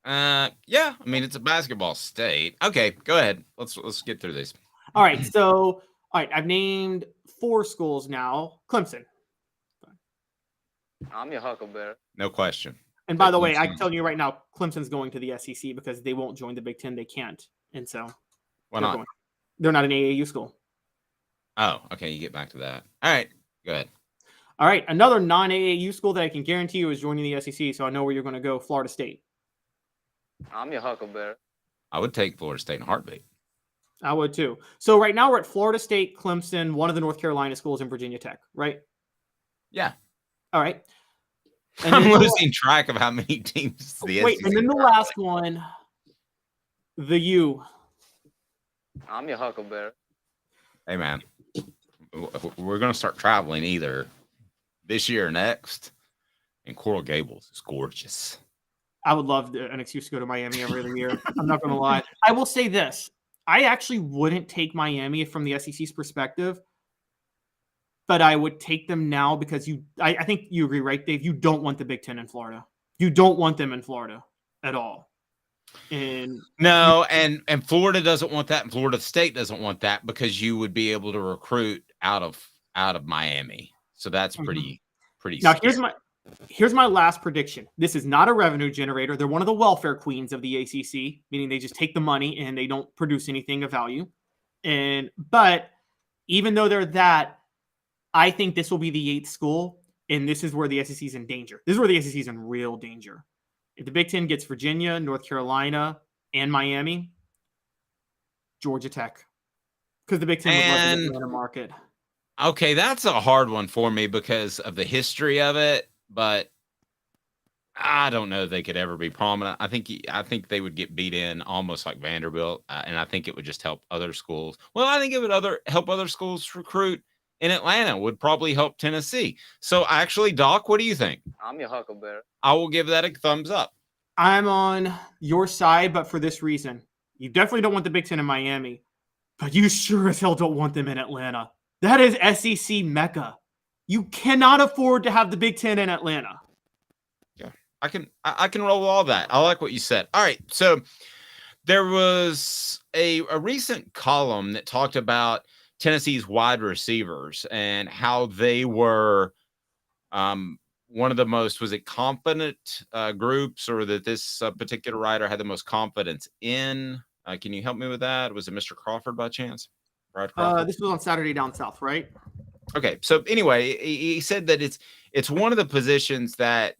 yeah, I mean, it's a basketball state. Okay, go ahead. Let's get through this. All right, so I've named 4 schools now. Clemson. I'm your Huckleberry. No question. And by the way, I'm telling you right now, Clemson's going to the SEC because they won't join the Big Ten. They can't. And so why not? They're not an AAU school. Oh, okay. You get back to that. All right, go ahead. All right, another non-AAU school that I can guarantee you is joining the SEC, so I know where you're going to go, Florida State. I'm your Huckleberry. I would take Florida State in a heartbeat. I would too. So right now we're at Florida State, Clemson, one of the North Carolina schools, in Virginia Tech, right? Yeah. All right. And I'm losing track of how many teams the Wait, SEC and then the last one, the U. I'm your Huckleberry. Hey, man. We're going to start traveling either this year or next, and Coral Gables is gorgeous. I would love an excuse to go to Miami every other year. I'm not going to lie. I will say this. I actually wouldn't take Miami from the SEC's perspective, but I would take them now because I think you agree, right, Dave? You don't want the Big Ten in Florida. You don't want them in Florida at all. And No, and Florida doesn't want that, and Florida State doesn't want that because you would be able to recruit out of Miami. So that's pretty now scary. here's my last prediction. This is not a revenue generator. They're one of the welfare queens of the ACC, meaning they just take the money and they don't produce anything of value. But even though they're that, I think this will be the 8th school, and this is where the SEC is in danger. This is where the SEC is in real danger. If the Big Ten gets Virginia, North Carolina, and Miami, Georgia Tech, because the Big Ten would love the Atlanta market. Okay, that's a hard one for me because of the history of it, but I don't know if they could ever be prominent. I think they would get beat in almost like Vanderbilt, and I think it would just help other schools. Well, I think it would help other schools recruit in Atlanta. Would probably help Tennessee. So actually, Doc, what do you think? I'm your huckleberry. I will give that a thumbs up. I'm on your side, but for this reason. You definitely don't want the Big Ten in Miami, but you sure as hell don't want them in Atlanta. That is SEC Mecca. You cannot afford to have the Big Ten in Atlanta. Yeah, I can roll all that. I like what you said. All right, so there was a recent column that talked about Tennessee's wide receivers and how they were one of the most, was it confident groups, or that this particular writer had the most confidence in? Can you help me with that? Was it Mr. Crawford by chance? Brad Crawford? This was on Saturday Down South, right? Okay, so anyway, he said that it's one of the positions that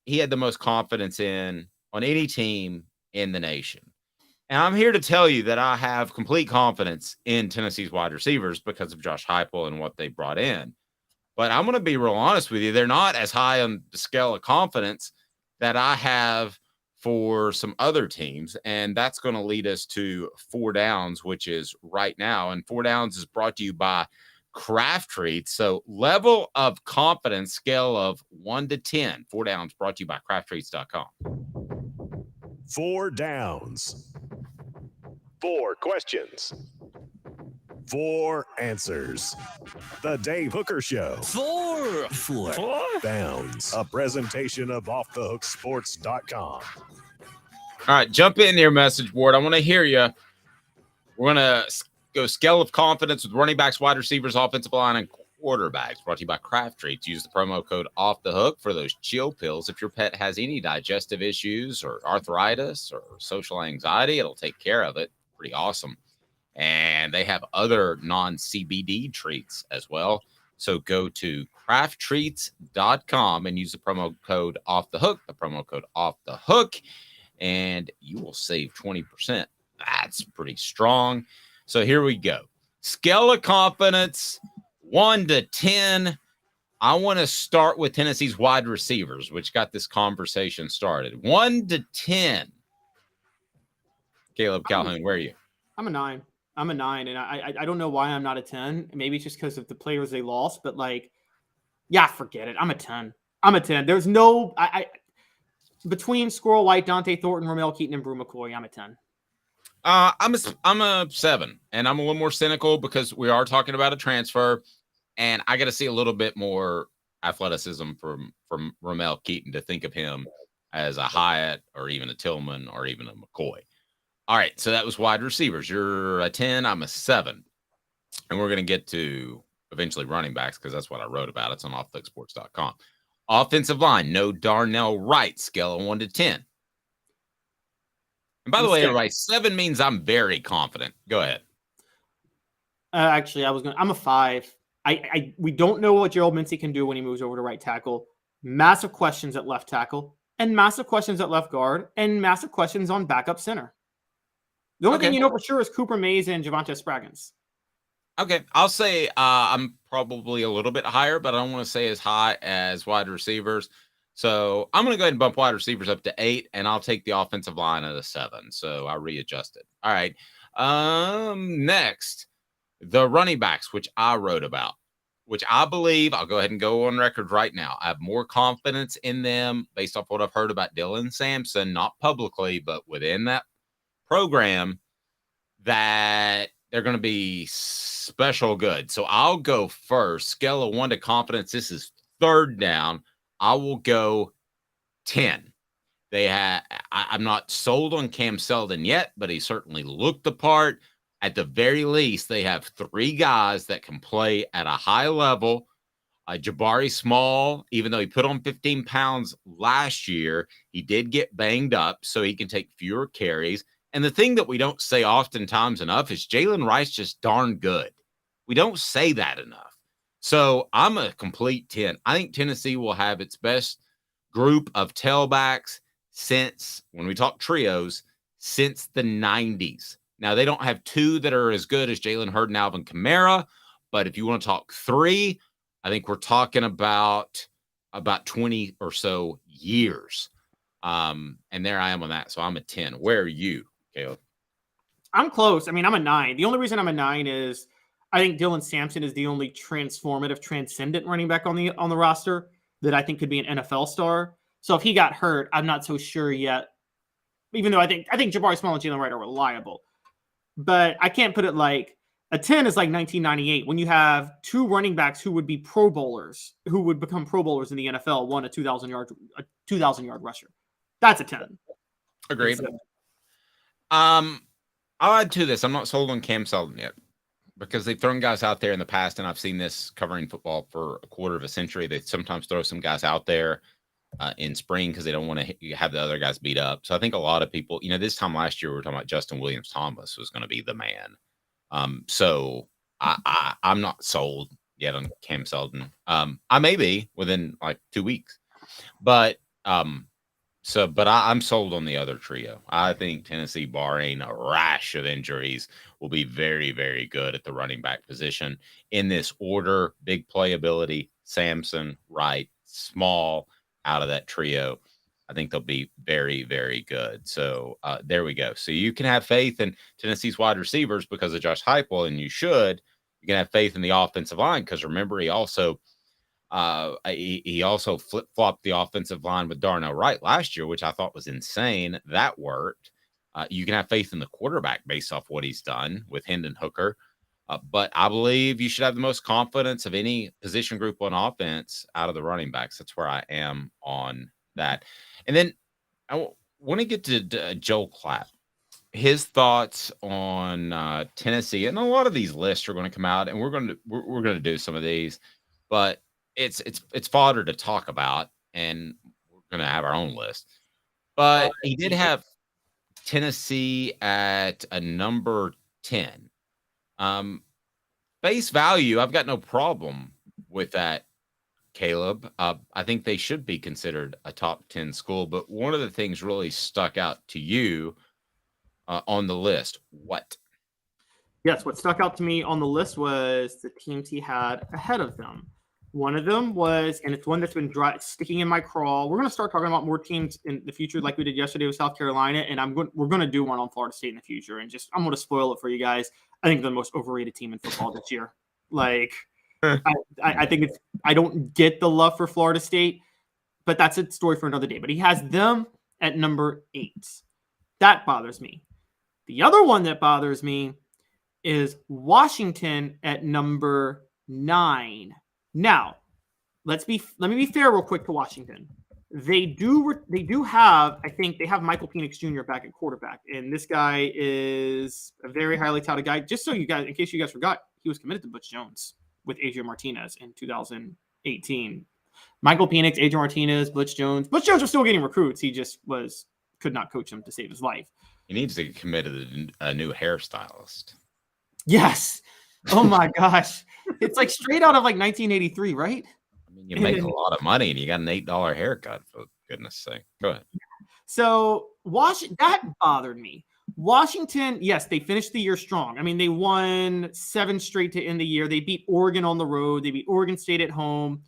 he had the most confidence in on any team in the nation. And I'm here to tell you that I have complete confidence in Tennessee's wide receivers because of Josh Heupel and what they brought in. But I'm going to be real honest with you. They're not as high on the scale of confidence that I have for some other teams. And that's going to lead us to 4 Downs, which is right now. And 4 Downs is brought to you by Craft Treats. So level of confidence, scale of 1 to 10. 4 Downs brought to you by crafttreats.com. 4 Downs. 4 questions. 4 answers. The Dave Hooker Show. 4 Downs. A presentation of offthehooksports.com. All right, jump in your message board. I want to hear you. We're going to go scale of confidence with running backs, wide receivers, offensive line, and quarterbacks. Brought to you by Craft Treats. Use the promo code OFFTHEHOOK for those chill pills. If your pet has any digestive issues or arthritis or social anxiety, it'll take care of it. Pretty awesome. And they have other non-CBD treats as well. So go to crafttreats.com and use the promo code OFFTHEHOOK, the promo code OFFTHEHOOK, and you will save 20%. That's pretty strong. So here we go. Scale of confidence, 1 to 10. I want to start with Tennessee's wide receivers, which got this conversation started. 1 to 10. Caleb Calhoun, where are you? I'm a 9. I'm a 9, and I don't know why I'm not a 10. Maybe it's just because of the players they lost, but yeah, forget it. I'm a 10. I'm a 10. There's no between Squirrel White, Dante Thornton, Romel Keaton, and Brew McCoy. I'm a 10. I'm a 7, and I'm a little more cynical because we are talking about a transfer, and I got to see a little bit more athleticism from Romel Keaton to think of him as a Hyatt or even a Tillman or even a McCoy. All right, so that was wide receivers. You're a 10, I'm a 7. And we're going to get to eventually running backs because that's what I wrote about. It's on offthehooksports.com. Offensive line, no Darnell Wright, scale of 1 to 10. And by the way, everybody, 7 means I'm very confident. Go ahead. Actually, I'm a 5. We don't know what Gerald Mincey can do when he moves over to right tackle. Massive questions at left tackle, and massive questions at left guard, and massive questions on backup center. The only thing you know for sure is Cooper Mays and Javonte Spraggins. Okay, I'll say I'm probably a little bit higher, but I don't want to say as high as wide receivers. So I'm going to go ahead and bump wide receivers up to 8, and I'll take the offensive line at a 7. So I readjusted. All right. Next, the running backs, which I wrote about, which I believe, I'll go ahead and go on record right now. I have more confidence in them based off what I've heard about Dylan Sampson, not publicly, but within that program, that they're going to be special good. So I'll go first. Scale of 1 to confidence. This is 3rd down. I will go 10. I'm not sold on Cam Seldon yet, but he certainly looked the part. At the very least, they have 3 guys that can play at a high level. Jabari Small, even though he put on 15 pounds last year, he did get banged up, so he can take fewer carries. And the thing that we don't say oftentimes enough is Jalen Rice just darn good. We don't say that enough. So I'm a complete 10. I think Tennessee will have its best group of tailbacks since, when we talk trios, since the 90s. Now, they don't have 2 that are as good as Jalen Hurd and Alvin Kamara, but if you want to talk 3, I think we're talking about 20 or so years. And there I am on that. So I'm a 10. Where are you, Caleb? I'm close. I mean, I'm a 9. The only reason I'm a 9 is I think Dylan Sampson is the only transformative, transcendent running back on the roster that I think could be an NFL star. So if he got hurt, I'm not so sure yet. Even though I think Jabari Small and Jalen Wright are reliable. But I can't put it like a 10 is like 1998 when you have 2 running backs who would be Pro Bowlers, who would become Pro Bowlers in the NFL, one a 2,000-yard rusher. That's a 10. Agreed. I'll add to this. I'm not sold on Cam Seldon yet because they've thrown guys out there in the past, and I've seen this covering football for a quarter of a century. They sometimes throw some guys out there in spring because they don't want to have the other guys beat up. So I think a lot of people, this time last year we were talking about Justin Williams-Thomas was going to be the man. So I'm not sold yet on Cam Seldon. I may be within like 2 weeks, but I'm sold on the other trio. I think Tennessee, barring a rash of injuries, will be very, very good at the running back position in this order. Big playability, Sampson, Wright, Small out of that trio. I think they'll be very, very good. So there we go. So you can have faith in Tennessee's wide receivers because of Josh Heupel, and you should. You can have faith in the offensive line because remember he also flip-flopped the offensive line with Darnell Wright last year, which I thought was insane. That worked. You can have faith in the quarterback based off what he's done with Hendon Hooker. But I believe you should have the most confidence of any position group on offense out of the running backs. That's where I am on that. And then I want to get to Joel Klatt. His thoughts on Tennessee, and a lot of these lists are going to come out, and we're going to do some of these, but it's fodder to talk about, and we're going to have our own list. But he did have Tennessee at a number 10. Base value, I've got no problem with that, Caleb. I think they should be considered a top 10 school, but one of the things really stuck out to you on the list. What? Yes, what stuck out to me on the list was the teams he had ahead of them. One of them was, and it's one that's been sticking in my craw. We're going to start talking about more teams in the future, like we did yesterday with South Carolina, and we're going to do one on Florida State in the future. And I'm going to spoil it for you guys. I think they're the most overrated team in football this year. Like, I think I don't get the love for Florida State, but that's a story for another day. But he has them at number 8. That bothers me. The other one that bothers me is Washington at number 9. Now, let me be fair real quick to Washington. They do have, I think they have Michael Penix Jr. back at quarterback, and this guy is a very highly touted guy. Just so you guys, in case you guys forgot, he was committed to Butch Jones with Adrian Martinez in 2018. Michael Penix, Adrian Martinez, Butch Jones. Butch Jones was still getting recruits. He just could not coach him to save his life. He needs to get committed to a new hairstylist. Yes. Oh my gosh. It's like straight out of like 1983, right? I mean, you make a lot of money and you got an $8 haircut, for goodness sake. Go ahead. So that bothered me. Washington, yes, they finished the year strong. I mean, they won 7 straight to end the year. They beat Oregon on the road. They beat Oregon State at home.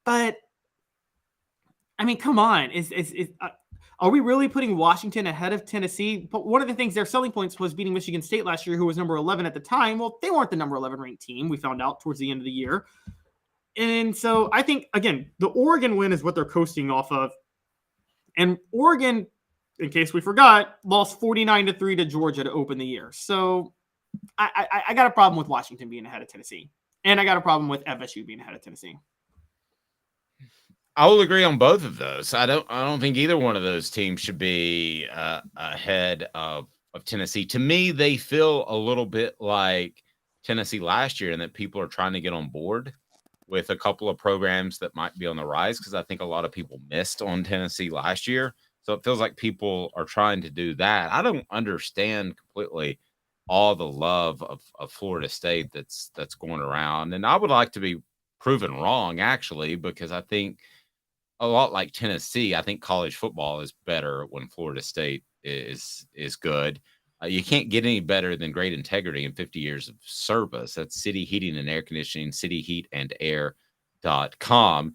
But I mean, come on. Are we really putting Washington ahead of Tennessee? But one of the things, their selling points was beating Michigan State last year, who was number 11 at the time. Well, they weren't the number 11 ranked team. We found out towards the end of the year. And so I think, again, the Oregon win is what they're coasting off of. And Oregon, in case we forgot, lost 49-3 to Georgia to open the year. So I got a problem with Washington being ahead of Tennessee. And I got a problem with FSU being ahead of Tennessee. I will agree on both of those. I don't think either one of those teams should be ahead of Tennessee. To me, they feel a little bit like Tennessee last year, in that people are trying to get on board with a couple of programs that might be on the rise, because I think a lot of people missed on Tennessee last year. So it feels like people are trying to do that. I don't understand completely all the love of Florida State that's going around. And I would like to be proven wrong, actually, because I think a lot like Tennessee, I think college football is better when Florida State is good. You can't get any better than great integrity and 50 years of service. That's City Heating and Air Conditioning, cityheatandair.com.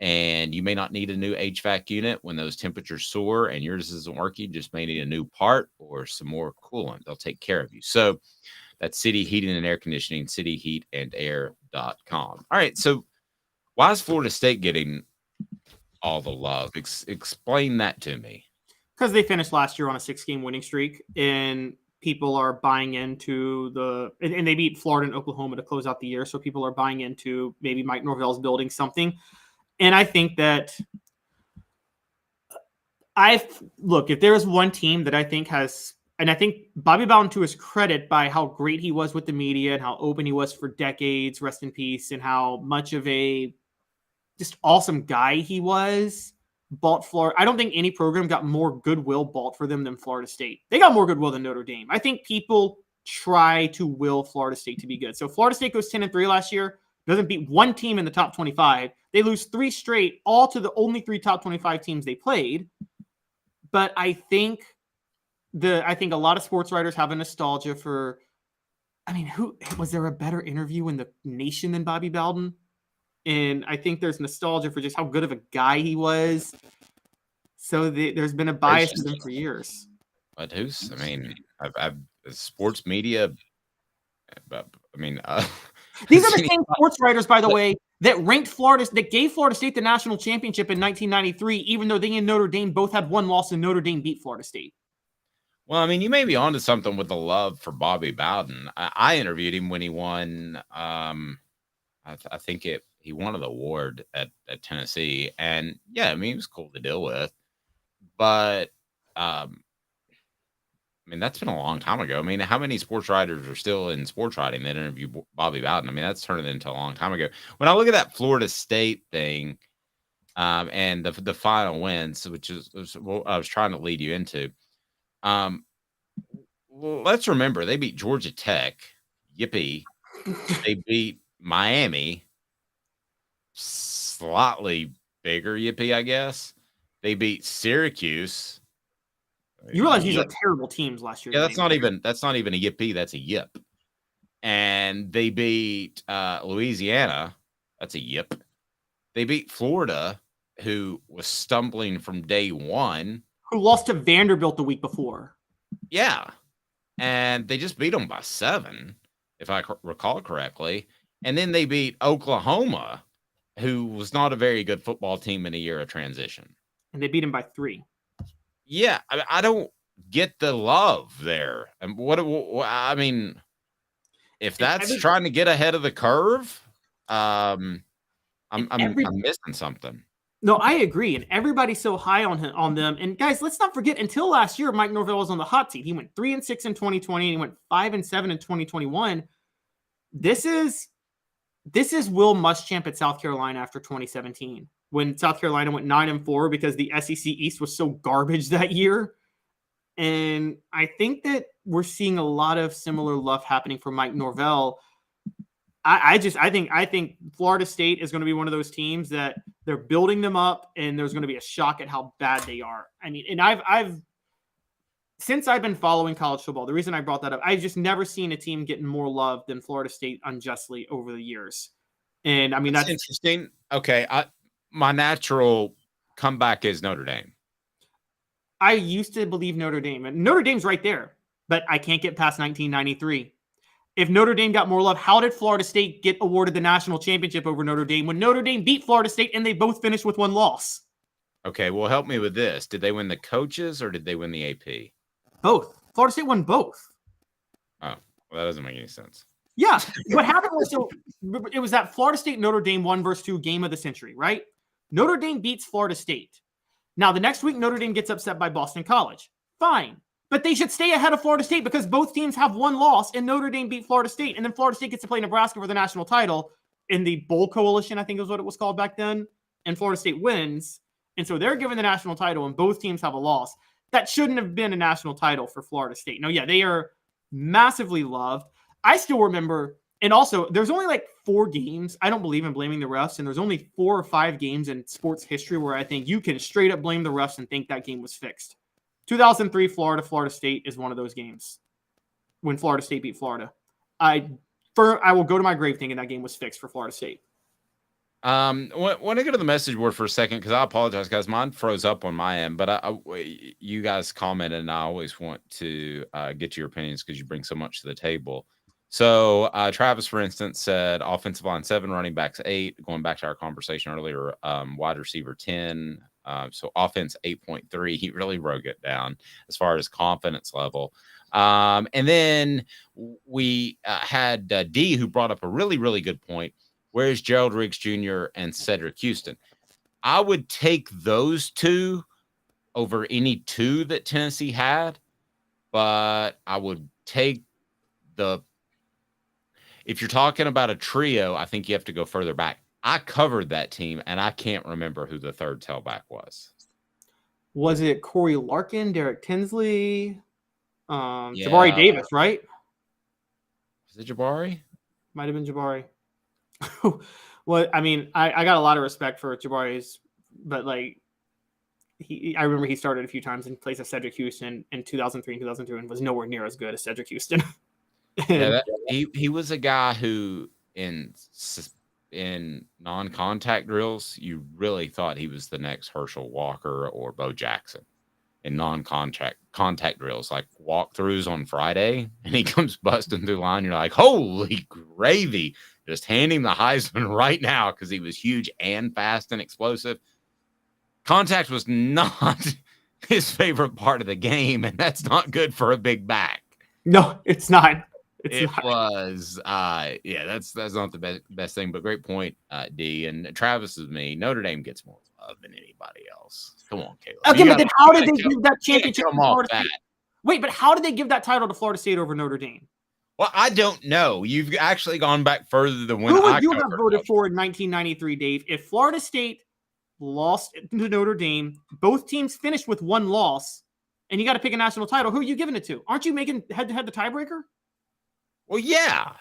And you may not need a new HVAC unit when those temperatures soar and yours isn't working. You just may need a new part or some more coolant. They'll take care of you. So that's City Heating and Air Conditioning, cityheatandair.com. All right. So why is Florida State getting all the love? Explain that to me. Because they finished last year on a 6-game winning streak, and people are buying into and they beat Florida and Oklahoma to close out the year. So people are buying into maybe Mike Norvell's building something. And I think that if there is one team that I think has, and I think Bobby Bowden, to his credit, by how great he was with the media and how open he was for decades, rest in peace, and how much of a just awesome guy he was, bought Florida. I don't think any program got more goodwill bought for them than Florida State. They got more goodwill than Notre Dame. I think people try to will Florida State to be good. So Florida State goes 10-3 last year, doesn't beat one team in the top 25. They lose 3 straight, all to the only 3 top 25 teams they played. But I think a lot of sports writers have a nostalgia for, I mean, who was there a better interview in the nation than Bobby Bowden? And I think there's nostalgia for just how good of a guy he was. So there's been a bias to them for years. But I've sports media. I mean, these are the same sports writers, by the way, that gave Florida State the national championship in 1993, even though they and Notre Dame both had one loss and Notre Dame beat Florida State. Well, I mean, you may be onto something with the love for Bobby Bowden. I interviewed him when he won. I think he won an award at Tennessee, and yeah, I mean, he was cool to deal with, but I mean, that's been a long time ago. I mean, how many sports writers are still in sports writing that interview Bobby Bowden? I mean, that's turning into a long time ago. When I look at that Florida State thing, and the final wins, which is what I was trying to lead you into. Let's remember, they beat Georgia Tech. Yippee. They beat Miami. Slightly bigger yippee, I guess. They beat Syracuse. You realize these are terrible teams last year. Yeah, that's not even a yippee, that's a yip. And they beat Louisiana. That's a yip. They beat Florida, who was stumbling from day one. Who lost to Vanderbilt the week before. Yeah. And they just beat them by 7, if I recall correctly. And then they beat Oklahoma, who was not a very good football team in a year of transition. And they beat him by 3. Yeah, I don't get the love there. And I mean, if that's trying to get ahead of the curve, I'm missing something. No, I agree. And everybody's so high on them. And guys, let's not forget, until last year, Mike Norvell was on the hot seat. He went 3-6 in 2020, and he went 5-7 in 2021. This is Will Muschamp at South Carolina after 2017, when South Carolina went 9-4 because the SEC East was so garbage that year. And I think that we're seeing a lot of similar love happening for Mike Norvell. I think Florida State is going to be one of those teams that they're building them up, and there's going to be a shock at how bad they are. I mean, and since I've been following college football, the reason I brought that up, I've just never seen a team getting more love than Florida State unjustly over the years. And I mean, that's interesting. Okay. My natural comeback is Notre Dame. I used to believe Notre Dame, and Notre Dame's right there, but I can't get past 1993. If Notre Dame got more love, how did Florida State get awarded the national championship over Notre Dame when Notre Dame beat Florida State and they both finished with 1 loss? Okay, well, help me with this. Did they win the coaches or did they win the AP? Both. Florida State won both. Oh, well, that doesn't make any sense. Yeah. What happened was, it was that Florida State Notre Dame 1 versus 2 game of the century, right? Notre Dame beats Florida State. Now, the next week, Notre Dame gets upset by Boston College. Fine. But they should stay ahead of Florida State because both teams have one loss, and Notre Dame beat Florida State. And then Florida State gets to play Nebraska for the national title in the Bowl Coalition, I think is what it was called back then. And Florida State wins. And so they're given the national title, and both teams have a loss. That shouldn't have been a national title for Florida State. No, yeah, they are massively loved. I still remember, and also, there's only like 4 games. I don't believe in blaming the refs, and there's only 4 or 5 games in sports history where I think you can straight up blame the refs and think that game was fixed. 2003 Florida State is one of those games when Florida State beat Florida. I will go to my grave thinking that game was fixed for Florida State. Want to go to the message board for a second because I apologize, guys. Mine froze up on my end, but you guys commented, and I always want to get your opinions because you bring so much to the table. So Travis, for instance, said offensive line 7, running backs 8. Going back to our conversation earlier, wide receiver 10. So offense 8.3. He really broke it down as far as confidence level. And then we had D, who brought up a really, really good point. Where's Gerald Riggs Jr. and Cedric Houston? I would take those 2 over any 2 that Tennessee had, but I would take if you're talking about a trio, I think you have to go further back. I covered that team, and I can't remember who the third tailback was. Was it Corey Larkin, Derek Tinsley, Jabari Davis, right? Was it Jabari? Might have been Jabari. Well, I mean, I got a lot of respect for Jabari's, but like I remember he started a few times in place of Cedric Houston in 2003 and 2002 and was nowhere near as good as Cedric Houston. He was a guy who in non-contact drills, you really thought he was the next Herschel Walker or Bo Jackson. In contact drills, like walkthroughs on Friday, and he comes busting through line. You're like, holy gravy. Just hand him the Heisman right now because he was huge and fast and explosive. Contact was not his favorite part of the game, and that's not good for a big back. No, it's not. That's not the best thing, but great point, D. And Travis is me. Notre Dame gets more love than anybody else. Come on, Caleb. Okay, but then how did they give that championship to Florida State? Wait, but how did they give that title to Florida State over Notre Dame? Well, I don't know. You've actually gone back further than when Who would you have voted for in 1993, Dave? If Florida State lost to Notre Dame, both teams finished with 1 loss, and you got to pick a national title, who are you giving it to? Aren't you making head-to-head the tiebreaker? Well, yeah.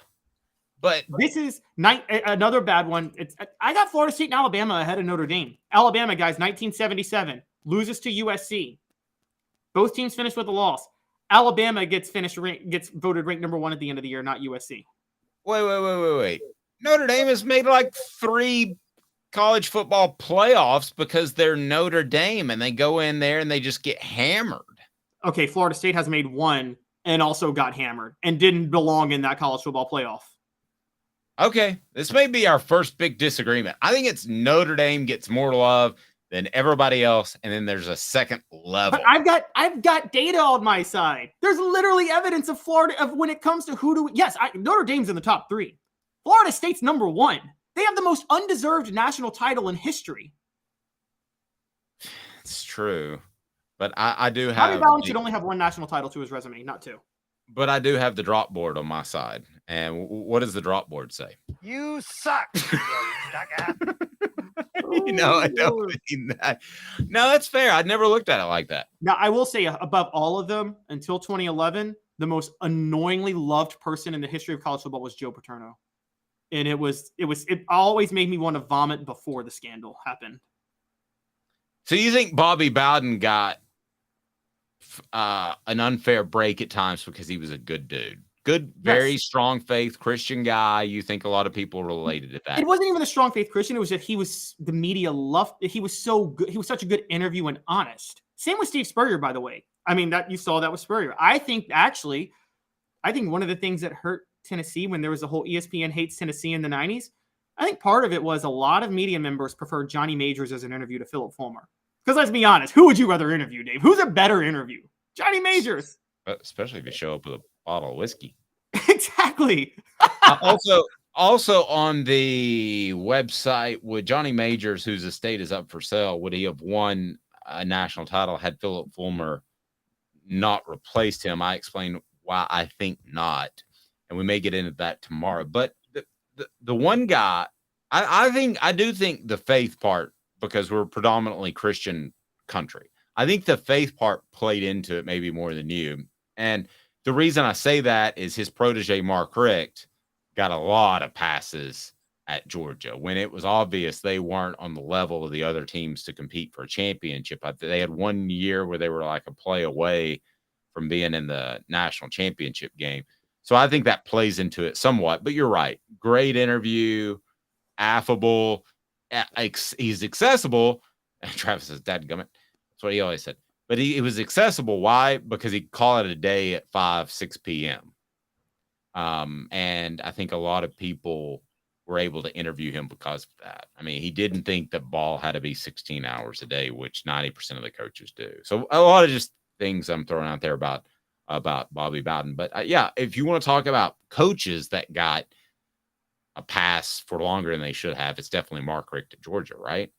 But this is another bad one. I got Florida State and Alabama ahead of Notre Dame. Alabama, guys, 1977, loses to USC. Both teams finished with a loss. Alabama gets voted ranked number 1 at the end of the year, not USC. Wait. Notre Dame has made like 3 college football playoffs because they're Notre Dame, and they go in there and they just get hammered. Okay, Florida State has made 1 and also got hammered and didn't belong in that college football playoff. Okay, this may be our first big disagreement. I think it's Notre Dame gets more love than everybody else, and then there's a second level. But I've got data on my side. There's literally evidence of Florida of when it comes to Notre Dame's in the top 3. Florida State's number 1. They have the most undeserved national title in history. It's true, but I do have. Bobby Bowden should only have 1 national title to his resume, not 2. But I do have the drop board on my side, and what does the drop board say? You suck. I don't mean that. No, that's fair. I'd never looked at it like that. Now, I will say above all of them, until 2011, the most annoyingly loved person in the history of college football was Joe Paterno. And it always made me want to vomit before the scandal happened. So you think Bobby Bowden got an unfair break at times because he was a good dude? Good, very strong faith Christian guy. You think a lot of people related to that? It wasn't even a strong faith Christian. It was that the media loved. He was so good. He was such a good interview and honest. Same with Steve Spurrier, by the way. I mean, that you saw that with Spurrier. I think one of the things that hurt Tennessee when there was the whole ESPN hates Tennessee in the 90s, I think part of it was a lot of media members preferred Johnny Majors as an interview to Philip Fulmer. Because let's be honest, who would you rather interview, Dave? Who's a better interview? Johnny Majors. Especially if you show up with a bottle of whiskey. Exactly. Also on the website, would Johnny Majors, whose estate is up for sale, would he have won a national title had Philip Fulmer not replaced him? I explained why I think not, and we may get into that tomorrow. But the one guy, I do think the faith part, because we're predominantly Christian country, I think the faith part played into it maybe more than you. And the reason I say that is his protege, Mark Richt, got a lot of passes at Georgia when it was obvious they weren't on the level of the other teams to compete for a championship. They had 1 year where they were like a play away from being in the national championship game. So I think that plays into it somewhat, but you're right. Great interview, affable. He's accessible. And Travis says, dadgummit. That's what he always said. But he was accessible. Why? Because he called it a day at 6 p.m. And I think a lot of people were able to interview him because of that. I mean, he didn't think that ball had to be 16 hours a day, which 90% of the coaches do. So a lot of just things I'm throwing out there about Bobby Bowden. But yeah, if you want to talk about coaches that got a pass for longer than they should have, it's definitely Mark Richt at Georgia, right?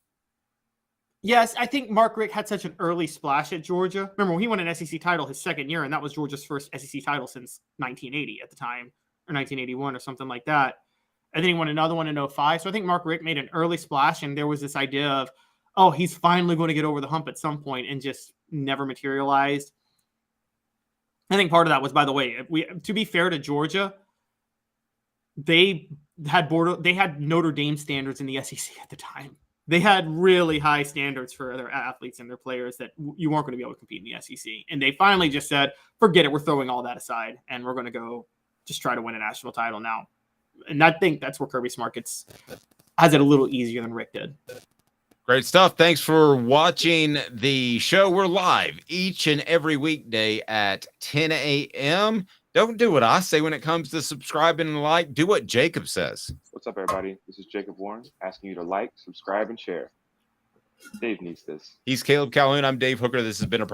Yes, I think Mark Richt had such an early splash at Georgia. Remember, he won an SEC title his second year, and that was Georgia's first SEC title since 1980 at the time, or 1981 or something like that. And then he won another one in 2005. So I think Mark Richt made an early splash, and there was this idea of, oh, he's finally going to get over the hump at some point, and just never materialized. I think part of that was, by the way, to be fair to Georgia, they had Notre Dame standards in the SEC at the time. They had really high standards for their athletes and their players that you weren't going to be able to compete in the SEC. And they finally just said, forget it, we're throwing all that aside, and we're going to go just try to win a national title now. And I think that's where Kirby Smart has it a little easier than Rick did. Great stuff. Thanks for watching the show. We're live each and every weekday at 10 a.m. Don't do what I say when it comes to subscribing and like. Do what Jacob says. What's up, everybody? This is Jacob Warren asking you to like, subscribe, and share. Dave needs this. He's Caleb Calhoun. I'm Dave Hooker. This has been a